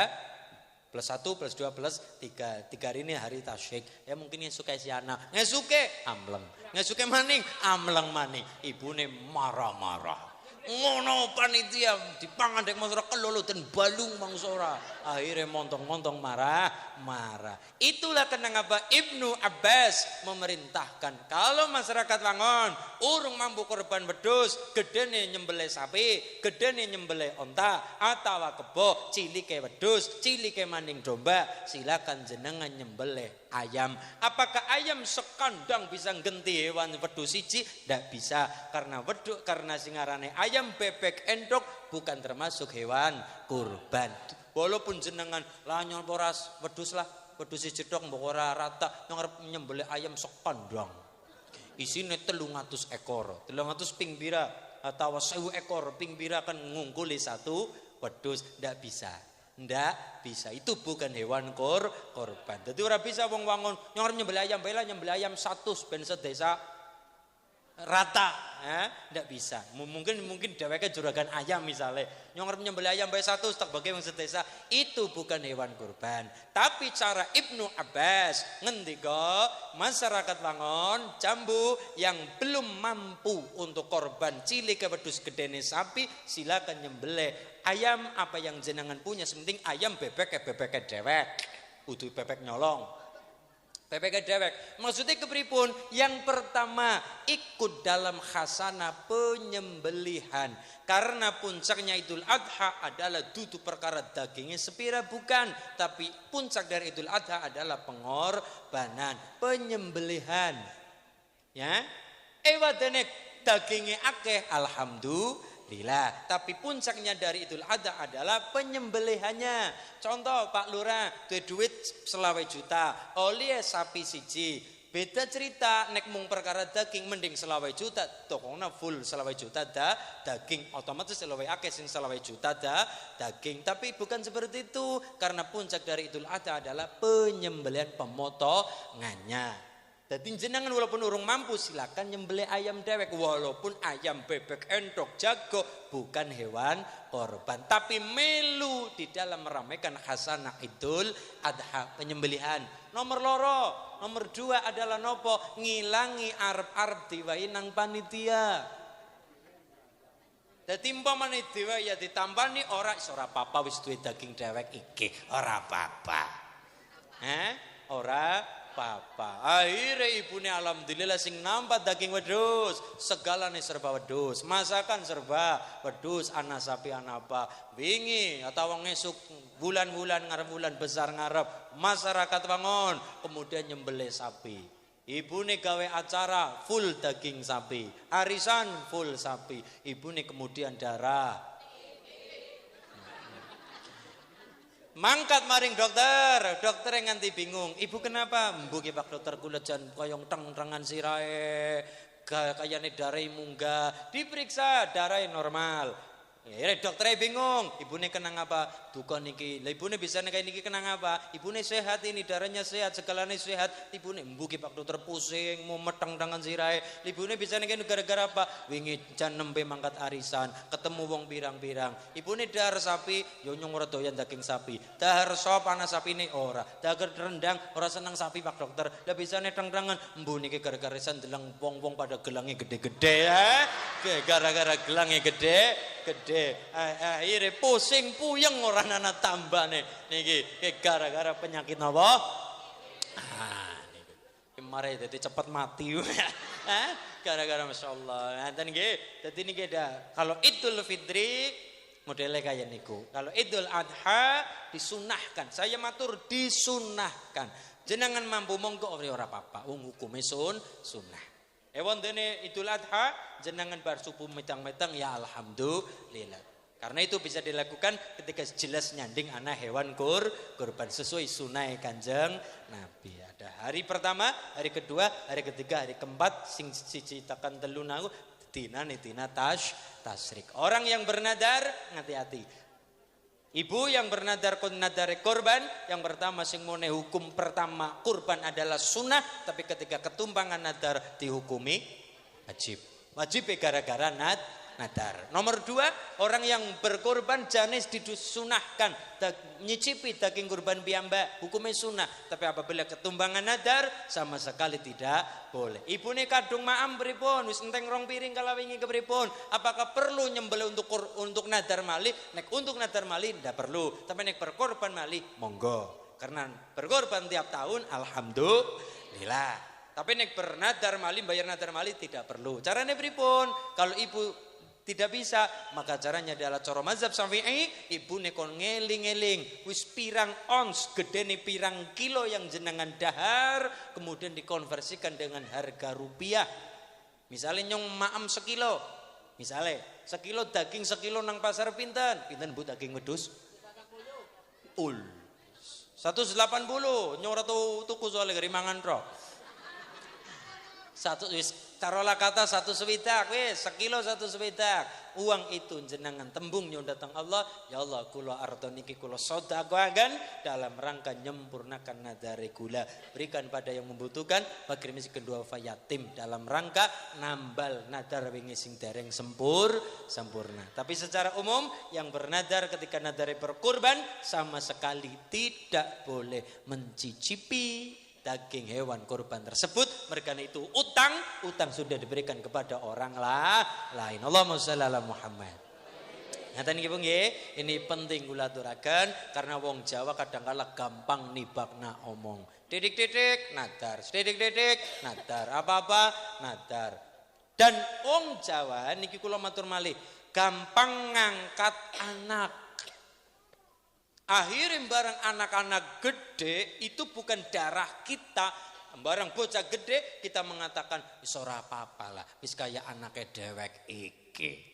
plus 1 plus 2 plus 3. 3 hari ini hari tasyrik. Ya mungkin yang suka si anak. Ngesuke amleng. Ngesuke maning amleng maning. Ibune marah-marah. Ngono panitia dipangan dek mangsora kelolo dan balung mangsora. Akhirnya montong-montong marah. Itulah kenapa Ibnu Abbas memerintahkan kalau masyarakat wangon urung mampu korban wedhus, gedene nyembelih sapi, gedene nyembelih onta atau kebo, cilike wedhus, cilike maning domba, silakan jenengan nyembelih ayam. Apakah ayam sekandang bisa genti hewan wedhus siji? Tidak bisa karena singarane ayam bebek endok bukan termasuk hewan kurban. Walaupun jenengan lah nyolporas wedhus siji tok mbok ora rata nyembelih ayam sekandang. Isine 300 ekor. 300 ping bira atau 1000 ekor ping bira kan ngungkuli satu wedhus ndak bisa. Ndak bisa. Itu bukan hewan korban. Jadi ora bisa wong wangun nyorep nyembelih ayam 100 ben sedesa rata, ndak bisa. Mungkin dheweke juragan ayam misalnya. Nyorep nyembelih ayam bae 100 tak bagi wong sedesa. Itu bukan hewan kurban. Tapi cara Ibnu Abbas ngendika masyarakat wangun jambu yang belum mampu untuk korban cilik wedhus gedene sapi silakan nyembelih ayam apa yang jenengan punya. Sementing ayam bebek dewek. Kudu bebek nyolong. PPK dewek. Maksudnya kepripun? Yang pertama, ikut dalam khasanah penyembelihan. Karena puncaknya Idul Adha adalah dudu perkara dagingnya sepira bukan. Tapi puncak dari Idul Adha adalah pengorbanan, penyembelihan. Ya. Ewadene dagingnya akeh, alhamdulillah. Tapi puncaknya dari Idul Adha adalah penyembelihannya. Contoh Pak Lurah, duit 20 juta, oli sapi siji. Beda cerita, nek mung perkara daging mending 20 juta, tokongna full 20 juta daging, otomatis lebih akeh sing 20 juta daging. Tapi bukan seperti itu, karena puncak dari Idul Adha adalah penyembelihan, pemotongannya. Jadi jenengan walaupun urung mampu silakan nyembelih ayam dewek, walaupun ayam, bebek, entok, jago bukan hewan korban, tapi melu di dalam meramaikan khasanah Idul Adha, penyembelihan. Nomor 2 adalah nopo? Ngilangi arep-arep diwai nang panitia. Dadi umpamane diwai ya ditampani ora apa-apa wis duwe daging dewek iki, ora apa-apa. Ora apa-apa. Akhirnya ibune alhamdulillah sing nampak daging wedhus, segalane serba wedhus, masakan serba wedhus, ana sapi ana apa. Wingi atau ngesuk bulan-bulan ngarep bulan besar ngarep, masyarakat bangun kemudian nyembelih sapi. Ibune gawe acara full daging sapi, arisan full sapi. Ibune kemudian darah. Mangkat maring dokter yang nganti bingung. Ibu kenapa? Mbuki Pak Dokter kula jan koyong teng-tengan sirahe, kayane darahe munggah. Diperiksa darahe normal. Ya dokternya bingung, ibune kenang apa? Duka niki. Lah ibune bisa kayak niki kenang apa? Ibune sehat ini, darahnya sehat, segalanya sehat. Ibune mbuki Pak Dokter pusing, mau meteng tangan sirahe. Ibune bisa niki gara-gara apa? Wingi jan nembe mangkat arisan, ketemu wong pirang-pirang. Ibune dahar sapi, yo nyong ora doyan daging sapi. Dahar sop ana sapine ora. Dahar rendang ora seneng sapi Pak Dokter. Lah bisane teng-tengan mbu niki gara-gara arisan deleng wong-wong pada gelangnya gede-gede ya. Gara-gara gelangnya gede. Akhirnya pusing puyeng orang anak tambane niki gara-gara penyakit napa? Niki mare dadi cepet mati. Gara-gara masyaallah. Ngaten nggih. Dadi niki kalau Idul Fitri modelnya kayak niku. Kalau Idul Adha disunahkan. Saya matur disunahkan. Jenengan mampu monggo ora apa-apa. Wong hukume sunnah. Wondene Idul Adha jenengan bar subuh metang-metang ya alhamdulillah. Karena itu bisa dilakukan ketika jelas nyanding anak hewan kurban sesuai sunai Kanjeng Nabi. Ada hari pertama, hari kedua, hari ketiga, hari keempat sing siji tekan telu nang dina tasrik. Orang yang bernadar hati-hati. Ibu yang bernadar nadare korban, yang pertama sing mone hukum pertama kurban adalah sunnah, tapi ketika ketumpangan nadar dihukumi wajib. Wajib gara-gara nadar. Nomor 2, orang yang berkorban janis disunahkan nyicipi daging kurban piyambak, hukumnya sunnah. Tapi apabila ketumpangan nadar sama sekali tidak boleh. Ibune kadung maam pripun, wis enteng rong piring kala wingi kepripun? Apakah perlu nyembelih untuk nadar malih? Nek untuk nadar malih ndak perlu, tapi nek berkorban malih monggo. Karena berkorban tiap tahun alhamdulillah. Tapi nek bernadar malih bayar nadar malih tidak perlu. Caranya pripun? Kalau ibu tidak bisa, maka caranya adalah cara mazhab Syafi'i, ibu nekon ngeling-eling wis pirang ons gedene pirang kilo yang jenengan dahar kemudian dikonversikan dengan harga rupiah. Misalnya nyong maem sekilo, misalnya sekilo daging sekilo nang pasar pinten Bu daging wedhus? 180 nyong ora tuku soalnya gari mangan ro. Satu wis taruhlah kata 1 swidak wis sekilo 1 swidak. Uang itu jenengan tembung nyuwun datang Allah, ya Allah kula arto niki kula sedekahaken dalam rangka nyempurnakan nadare kula, berikan pada yang membutuhkan, fakir miskin duafa yatim, dalam rangka nambal nadar wingi sing dereng sempurna. Tapi secara umum yang bernadar ketika nadare berkurban sama sekali tidak boleh mencicipi daging hewan kurban tersebut. Mereka itu utang sudah diberikan kepada orang lain. Allahumma shalli ala Muhammad. Ngaten nggih Bu nggih. Ini penting kula aturaken karena wong Jawa kadang-kala gampang nibakna omong. Titik-titik nadar, titik-titik nadar, apa-apa nadar. Dan wong Jawa niki kula matur malih, gampang ngangkat anak. Akhirnya barang anak-anak gede itu bukan darah kita. Barang bocah gede kita mengatakan wis ora apa-apa lah, wis kaya anake dewek iki.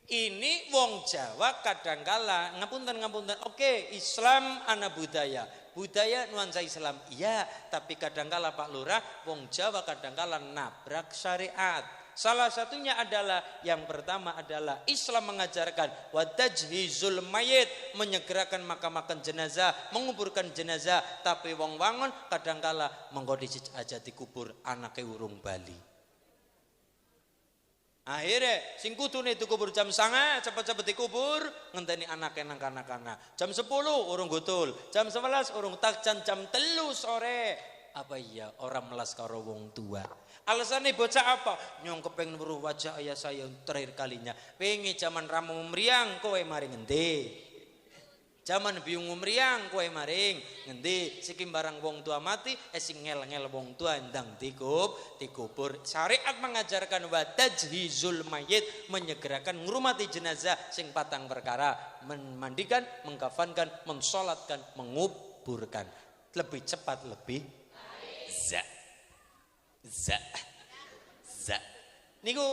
Ini wong Jawa kadangkala ngapunten. Oke, Islam ana budaya. Budaya nuansa Islam. Iya, tapi kadangkala Pak Lurah wong Jawa kadangkala nabrak syariat. Salah satunya adalah yang pertama adalah Islam mengajarkan watajhizul mayit, menyegerakan makam jenazah, menguburkan jenazah, tapi wong wangun kadangkala mengko aja dikubur anake urung bali. Akhirnya sing kudune dikubur jam 09.00 cepet-cepet dikubur ngenteni anake nang kana-kana. Jam 10 urung gutul, jam 11 urung takjan, jam 3 sore. Apa iya orang melas karo wong tua? Alasannya bocah apa? Nyong kepengen weruh wajah ayah saya terakhir kalinya. Pengen zaman ramu meriang kowe maring ngendi? Zaman biung meriang kowe maring ngendi? Sikim barang wong tua mati sing ngel-ngel wong tua ndang dikubur. Syariat mengajarkan wa tajhizul mayit, menyegerakan ngurmati jenazah sing patang perkara, memandikan, mengkafankan, mensolatkan, menguburkan. Lebih cepat, lebih za. Niku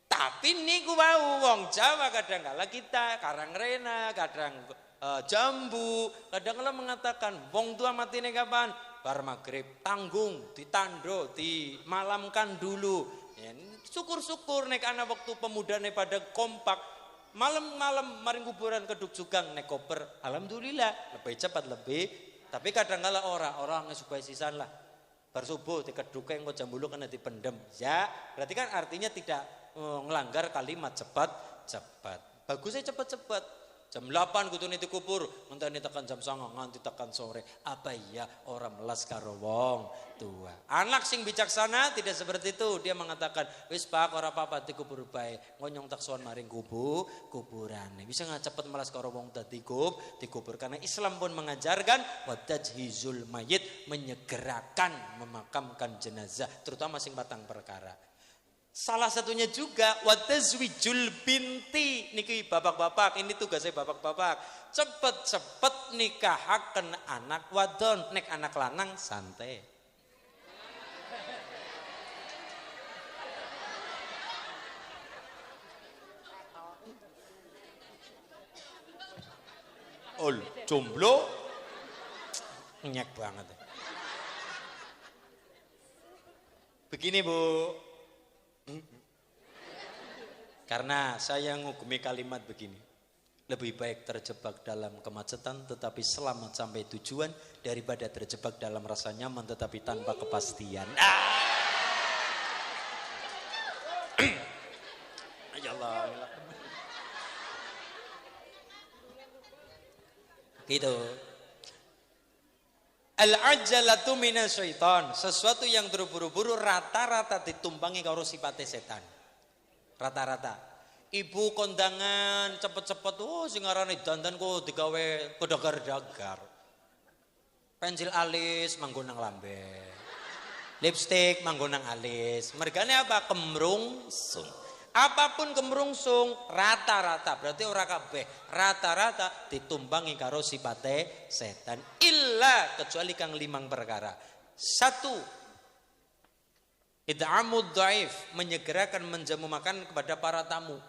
tapi niku wau wong Jawa kadang-kala kita karang rena, kadang jambu, kadang-kala mengatakan wong tua matine kapan? Bar maghrib, tanggung, ditando, dimalamkan dulu. Ya, syukur-syukur nek ana waktu pemudane pada kompak. Malam-malam maring kuburan keduk jugang nek koper. Alhamdulillah lebih cepat lebih. Tapi kadang-kala orang supaya sisan lah. Bersubuh dikeduke engko jam 10 kena dipendem. Ya, berarti kan artinya tidak ngelanggar kalimat cepat. Bagusnya cepat. Jam 8 kudune dikubur, ngenteni tekan jam 09.00 nganti tekan sore. Apa iya orang melas karo wong tua. Anak sing bijaksana tidak seperti itu. Dia mengatakan, wis Pak ora apa-apa dikubur bae. Ngonyong taksuan maring kuburane. Bisa nggak cepet melas karo wong dikubur karena Islam pun mengajarkan watajhizul mayit, menyegerakan memakamkan jenazah terutama sing patang perkara. Salah satunya juga watazwijul binti. Niki bapak-bapak, ini tugasnya bapak-bapak. Cepet-cepet nikahaken anak wadon, nek anak lanang santai. Jomblo nyek banget. Begini Bu, karena saya ngugemi kalimat begini, lebih baik terjebak dalam kemacetan tetapi selamat sampai tujuan daripada terjebak dalam rasa nyaman tetapi tanpa kepastian. Ya Allah. Gitu. Al-ajalatu minasyaiton, sesuatu yang terburu-buru rata-rata ditumpangi karo sifate setan. Rata-rata. Ibu kondangan cepet-cepet, sing ngarane dandan kok digawe kedagar-dagar. Pensil alis manggo nang lambe. Lipstik manggo nang alis. Mergane apa? Kemrungsung. Apapun kemrungsung rata-rata, berarti ora kabeh, rata-rata ditumpangi karo sifate setan. Illa kecuali kang 5 perkara. 1, id'amud dhaif, menyegerakan menjamu makan kepada para tamu.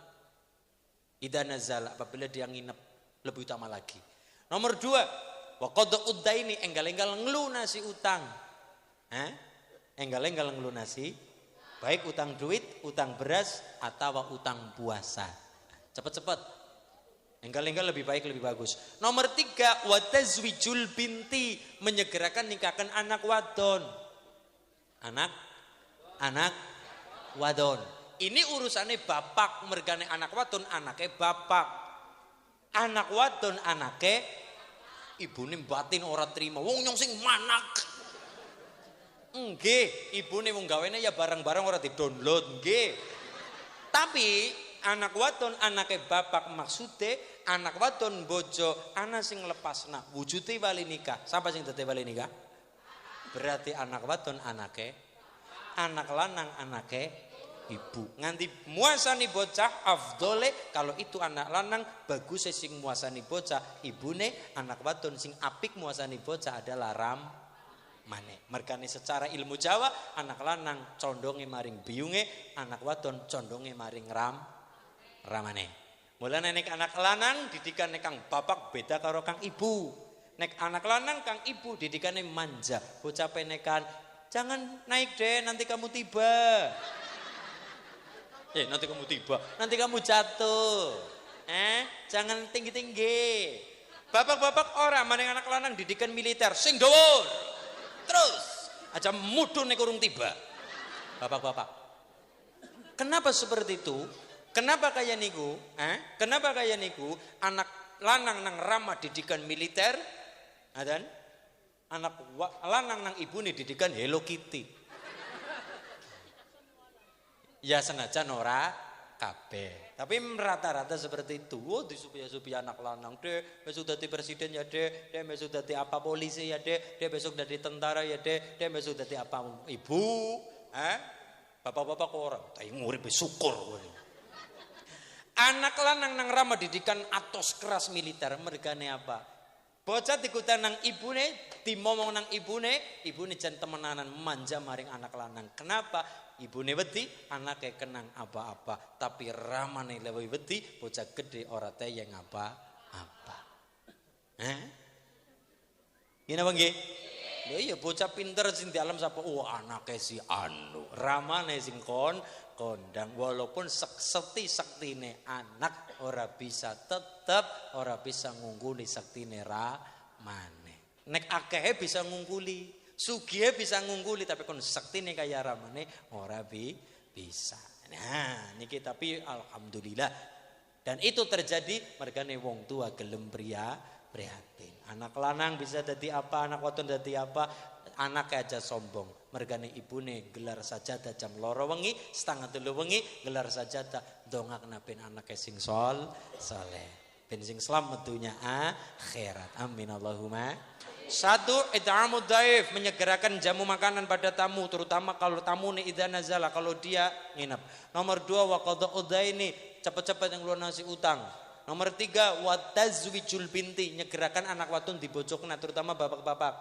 Idza nazala, apabila dia nginep, lebih utama lagi. Nomor 2, wa qada'ud daini, enggal-enggal nglunasi utang. Enggal-enggal nglunasi baik utang duit, utang beras, atau utang puasa. Cepet-cepet. Enggal-enggal lebih baik, lebih bagus. Nomor 3, watazwijul binti, menyegerakan nikahkan anak wadon. Anak wadon. Ini urusannya bapak, mergane anak wadon, anaknya bapak. Anak wadon, anaknya ibune batin ora terima. Wong nyong sing manak. Nggih, ibune wong gawene ya barang-barang ora di-download, nggih. Tapi anak wadon anake bapak maksude anak wadon bojo anak sing lepasna wujude wali nikah. Sapa sing dadi wali nikah? Berarti anak wadon anake, anak lanang anake ibu. Nganti muasani bocah afdole kalau itu anak lanang bagus sing muasani bocah ibune, anak wadon sing apik muasani bocah adalah ram mane. Mergane secara ilmu Jawa anak lanang condonge maring biyunge, anak wadon condonge maring ramane. Mulane nek anak lanang didikane kang bapak beda karo kang ibu. Nek anak lanang kang ibu didikane manja, bocah penekan, jangan naik deh nanti kamu tiba. Nanti kamu tiba, nanti kamu jatuh. Jangan tinggi-tinggi. Bapak-bapak ora maning anak lanang didikan militer sing dhuwur. Terus aja mudun nek urung tiba. Bapak-bapak. Kenapa seperti itu? Kenapa kayak niku? Kenapa kayak niku? Anak lanang nang ramah didikan militer, dan anak lanang nang ibune didikan Hello Kitty. Ya senajan ora kabeh. Tapi rata-rata seperti itu. Oh, disupi-supi anak lanang deh, besok dadi presiden ya deh, besok dadi apa polisi ya deh, besok dadi tentara ya deh, besok dadi apa ibu, bapak-bapak kok ora, tapi nguripe syukur. Anak lanang nang ramah didikan atos keras militer mergane apa? Bocah dikutan nang ibune, dimomong nang ibune jan temenanan manja maring anak lanang. Kenapa? Ibune wedi, anake kenang apa-apa, tapi ramane lewi wedi, bocah gede ora teyeng apa-apa. Gini apa nggih? Lha iya bocah pinter sing di alam sapa? Oh, anake si anu, ramane sing kondang walaupun sektine anak ora bisa tetep ora bisa ngungguli sektine ramane. Nek akehe bisa ngungguli. Sugihe bisa ngungguli tapi kon sektine kaya ramane ora bisa. Nah, niki tapi alhamdulillah dan itu terjadi mergane wong tua gelem prihatin. Anak lanang bisa dadi apa, anak wadon dadi apa, anak aja sombong. Mergane ibune gelar sajadah jam 2 wengi, setengah 3 wengi gelar sajadah dongakna ben anake sing saleh. Ben sing slamet dunya akhirat. Amin Allahumma. 1. Id'amud dhaif, menyegerakan jamu makanan pada tamu, terutama kalau tamu nih idza nazala, kalau dia nginep. Nomor 2 wa qada'ud daini, cepat-cepat yang lunasi utang. Nomor 3 wa tazwijul binti, nyegerakan anak wadon dibojokna terutama bapak-bapak.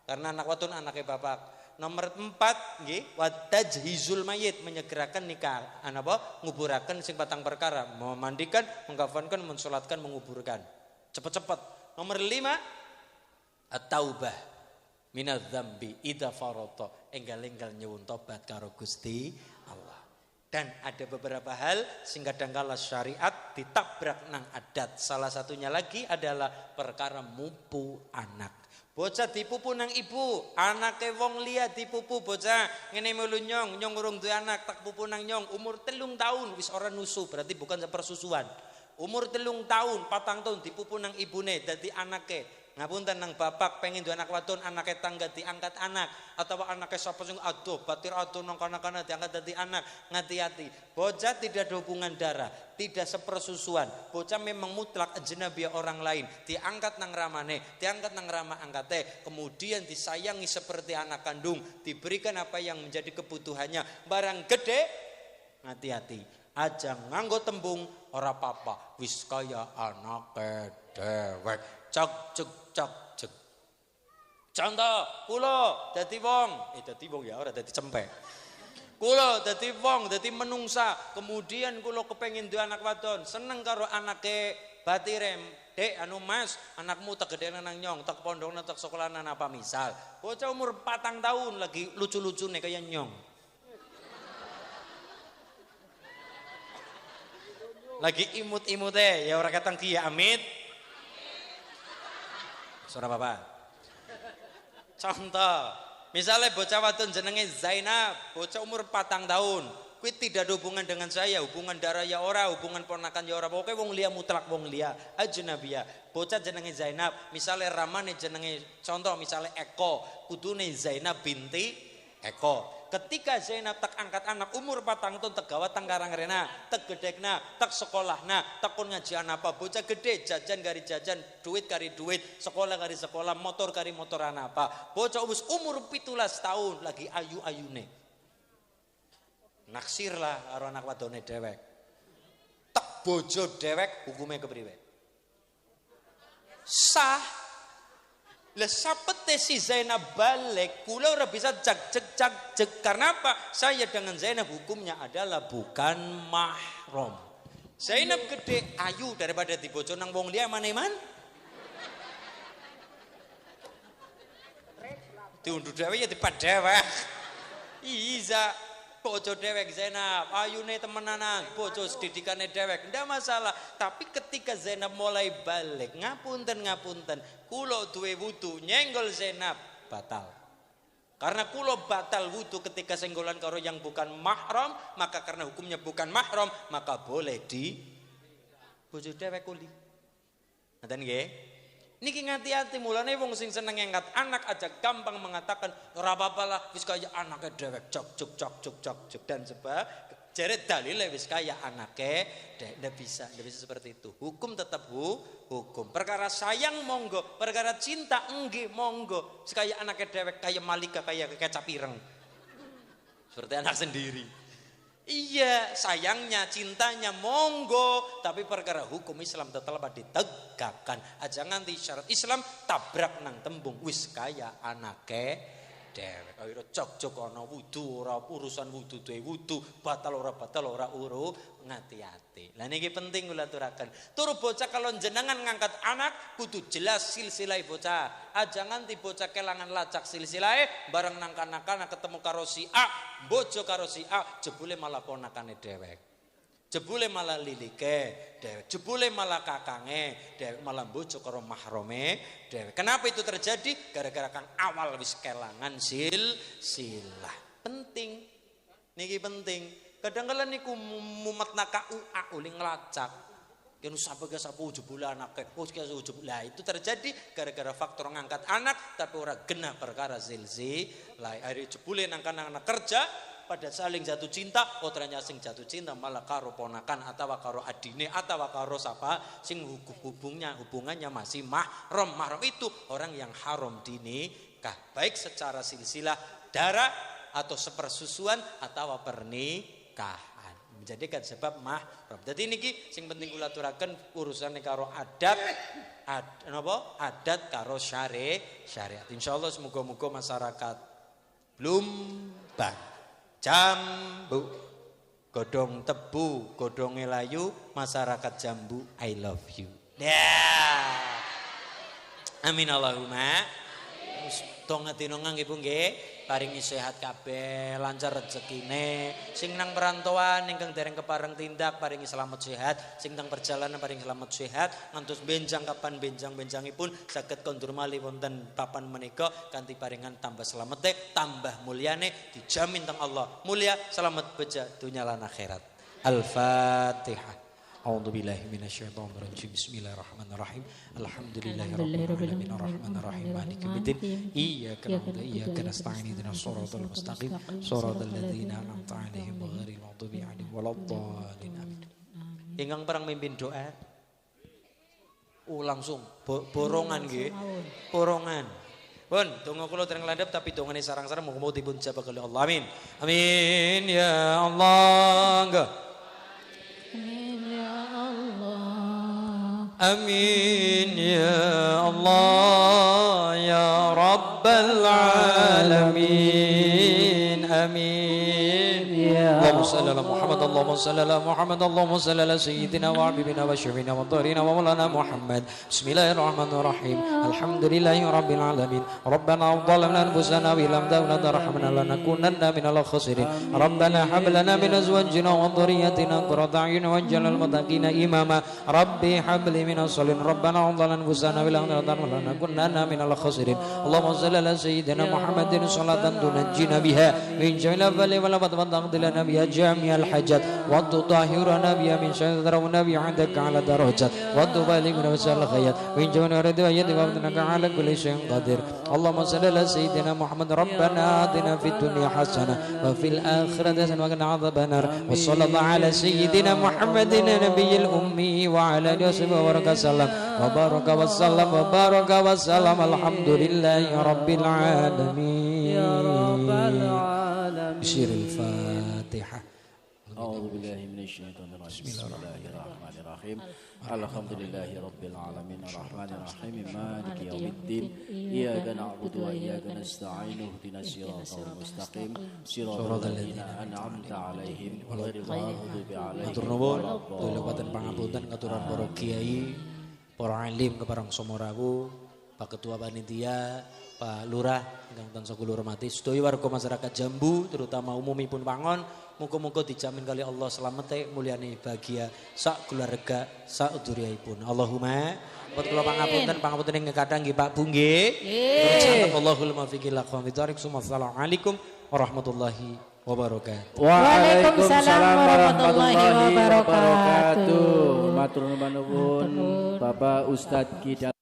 Karena anak wadon anaknya bapak. Nomor 4 nggih wa tajhizul mayit, menyegerakan nikah. Apa? Nguburaken sing patang perkara, memandikan, mengkafankan, mensolatkan, menguburkan. Cepat-cepat. Nomor 5 at-taubah minadz-dzambi idza farata, enggal-enggal nyuwun tobat karo Gusti Allah. Dan ada beberapa hal sing kadangkala syariat ditabrak nang adat. Salah satunya lagi adalah perkara mupu anak. Bocah dipupu nang ibu, anake wong liya dipupu bocah ngene melu nyong urung duwe anak tak pupu nang nyong umur 3 tahun wis ora nusu, berarti bukan persusuan. Umur 3 tahun, 4 tahun dipupu nang ibune dadi anake. Ngapunten nang bapak pengen duwe anak wadon, anake tangga diangkat anak, atau anake sapa sing aduh batir aduh nang kana-kana diangkat dadi anak. Ngati-hati, bocah tidak ada hubungan darah, tidak sepersusuan. Bocah memang mutlak ajnabi orang lain, diangkat nang ramane, diangkat nang ramah angkate, kemudian disayangi seperti anak kandung, diberikan apa yang menjadi kebutuhannya. Barang gede, ngati-hati, aja nganggo tembung ora apa-apa, wis kaya anake dewek. Cok cek cok cek. Contoh, kula dadi wong, dadi wong ya ora dadi cempek. Kula dadi wong, dadi menungsa, kemudian kula kepengin duwe anak wadon, seneng karo anake batirem. Dek anu Mas, anakmu tak gedene nang nyong, tak pondokna tak sekolahan apa misal. Bocah umur 4 tahun lagi lucu-lucune kaya nyong. Lagi imut-imute ya ora katang ki amit. Suara bapak. Contoh, misalnya bocah wadon jenenge Zainab, bocah umur 4 tahun. Kuwi tidak ada hubungan dengan saya, hubungan darah ya ora, hubungan ponakan ya ora. Pokoke wong liya mutlak wong liya, ajnabiyah. Bocah jenenge Zainab, misalnya ramane jenenge contoh misalnya Eko, kudune Zainab binti Eko. Ketika Zainab tak angkat anak umur 4 tahun tak gawa tang karangrena, tak gedekna, tak sekolahna, tak kon ngajian apa bocah gede jajan kari jajan, duit kari duit, sekolah kari sekolah, motor kari motoran apa. Bocah wis umur 17 tahun lagi ayu-ayune. Naksirlah karo anak wadone dewek. Tak bojo dewek hukumnya kepriwe? Sah. Lah sapete si Zainab balik, kula ora bisa jak karena apa? Saya dengan Zainab hukumnya adalah bukan mahram. Zainab gede ayu daripada dibojo nang wong liya mana-man. Diunduh dhewe ya dipad dewek. Iya, bojo dewek Zainab, ayune temenanan, bojo didikane dewek, ndak masalah. Tapi ketika Zainab mulai balik, ngapunten, kulo duwe wudu nyenggol Zainab batal. Karena kulo batal wudu ketika senggolan karo yang bukan mahram, maka karena hukumnya bukan mahram, maka boleh di bojo dewek kuli. Ngaten nggih? Niki ngati-hati mulane wong sing seneng ngangkat anak aja gampang mengatakan ora apa-apa lah wis kaya anake dhewek cok dan sebab jare dalile wis kaya anake ndak bisa seperti itu. Hukum tetap hukum. Perkara sayang monggo, perkara cinta nggih monggo. Wis kaya anake dhewek kaya Malika kaya kecap ireng. Seperti anak sendiri. Iya, sayangnya, cintanya monggo, tapi perkara hukum Islam tetap ditegakkan. Aja nganti syarat Islam tabrak nang tembung wis kaya anake dewek. Ayo cok ana wudu ora urusan wudu duwe wudu, batal ora ngati-ati. Lah niki penting kula aturaken. Turu bocah kalau jenengan ngangkat anak kudu jelas silsilah bocah. Aja nganti bocah kelangan lacak silsilahe bareng nang kanak-kanak ketemu karo si A, bojo karo si A, jebule malah ponakane dewek. Jebule malah lilike dewek, jebule malah kakange dewek, malah bojo karo mahrome dewek. Kenapa itu terjadi? Gara-gara kang awal wis kelangan silsilah. Penting. Niki penting. Kadang-kadang niku mumet naka uli ngelacak. Kenu sapa jebule anake. Lah itu terjadi gara-gara faktor ngangkat anak tapi ora genah perkara silsilah. Ari jebule nang anak kerja pada saling jatuh cinta, ternyata sing jatuh cinta malah karo ponakan atau karo adine atau karo sapa sing hubungannya masih mahram. Mahram itu orang yang haram dinikah, baik secara silsilah darah atau sepersusuan atau pernikahan. Menjadikan sebab mahram. Jadi niki sing penting kula aturaken urusane karo adat karo syariat. Insyaallah semoga-moga masyarakat Blumbang Jambu, godong tebu, godong layu, masyarakat Jambu, I love you. Ya, amin Allahumma. Tongatino nggih Bu nggih, paringi sehat kabeh, lancar rezekine. Sing nang perantauan ingkang dereng kepareng tindak paringi selamat sehat, sing nang perjalanan paringi selamat sehat, ngantos benjang kapan benjang-benjangipun saged kondur malih wonten papan menika kanthi paringan tambah slamete, tambah mulyane dijamin teng Allah. Mulia, selamat beja dunya lan akhirat. Al-Fatihah. A'udzubillahi minasyaitonir rajim. Bismillahirrahmanirrahim. Alhamdulillahirabbil alamin arrahmanir rahim maliki yaumiddin. Iyyaka na'budu wa iyyaka nasta'in ihdinas siratal mustaqim siratal ladzina an'amta 'alaihim ghairil maghdubi 'alaihim waladdallin. Amin. Ingkang perang mimpin doa. Langsung borongan nggih. Borongan. Pun donga kula dereng landhep tapi dongane sarang-sarang muga-muga dipun jabah oleh Allah. Amin. Amin ya Allah. Amin ya Allah ya Rabbal Alamin. Amin ya Allahumma salli ala Muhammad, Allahumma salli ala Muhammad, Allahumma salli ala sayyidina wa habibina wa syafiina wa dharina wa maulana Muhammad. Bismillahirrahmanirrahim. Alhamdulillahi rabbil alamin. Rabbana zalamna anfusana wa lam taghfir lana lanakunanna minal khasirin. Rabbana hab lana min azwajina wa dhurriyyatina qurrata a'yun waj'alna lil muttaqina imama. Rabbi hab li minas salihin. Rabbana zalamna anfusana wa lam taghfir lana lanakunanna minal khasirin. Allahumma salli ala sayyidina Muhammadin salatan tunajjina biha min jami'il afali wal afat wa taqdilana biha jami'al الحاجات وتطهرنا بها من شر ذرنا بها عندك على درجات وتبلغنا وسائل الخيرات وإن جمعنا ورد ويد وابنك على كل شيء قدير اللهم صل على سيدنا محمد ربنا آتنا في الدنيا حسنة وفي الآخرة حسنة وقنا عذاب النار وصلى الله على سيدنا محمد النبي الأمي وعلى آله وصحبه وبارك وسلم الحمد لله رب العالمين يا رب العالمين. بشير الفاتحة. أعوذ بالله من الشيطان الرجيم. بسم الله الرحمن الرحيم. الحمد لله رب العالمين الرحمن الرحيم مالك يوم الدين إياك نعبد وإياك نستعين اهدنا الصراط المستقيم صراط الذين أنعمت عليهم غير المغضوب عليهم Matur nuwun, kula paten pangapunten katuran para kiai, para alim keparang Somorawu, Pak Ketua Panitia, Pak Lurah ingkang tansah kula hormati, sedaya warga masyarakat Jambu terutama umumipun pangon, muga-muga dijamin kali Allah slamete mulyane bahagia sak keluarga sak duriyahipun. Allahumma buat kula pangapunten ing kadang nggih Pak Bu nggih. Terus Allahul muwaffiq ila aqwamit thoriq. Assalamualaikum warahmatullahi wabarakatuh. Waalaikumsalam warahmatullahi wabarakatuh. Matur nuwun Bapak Ustadz Ki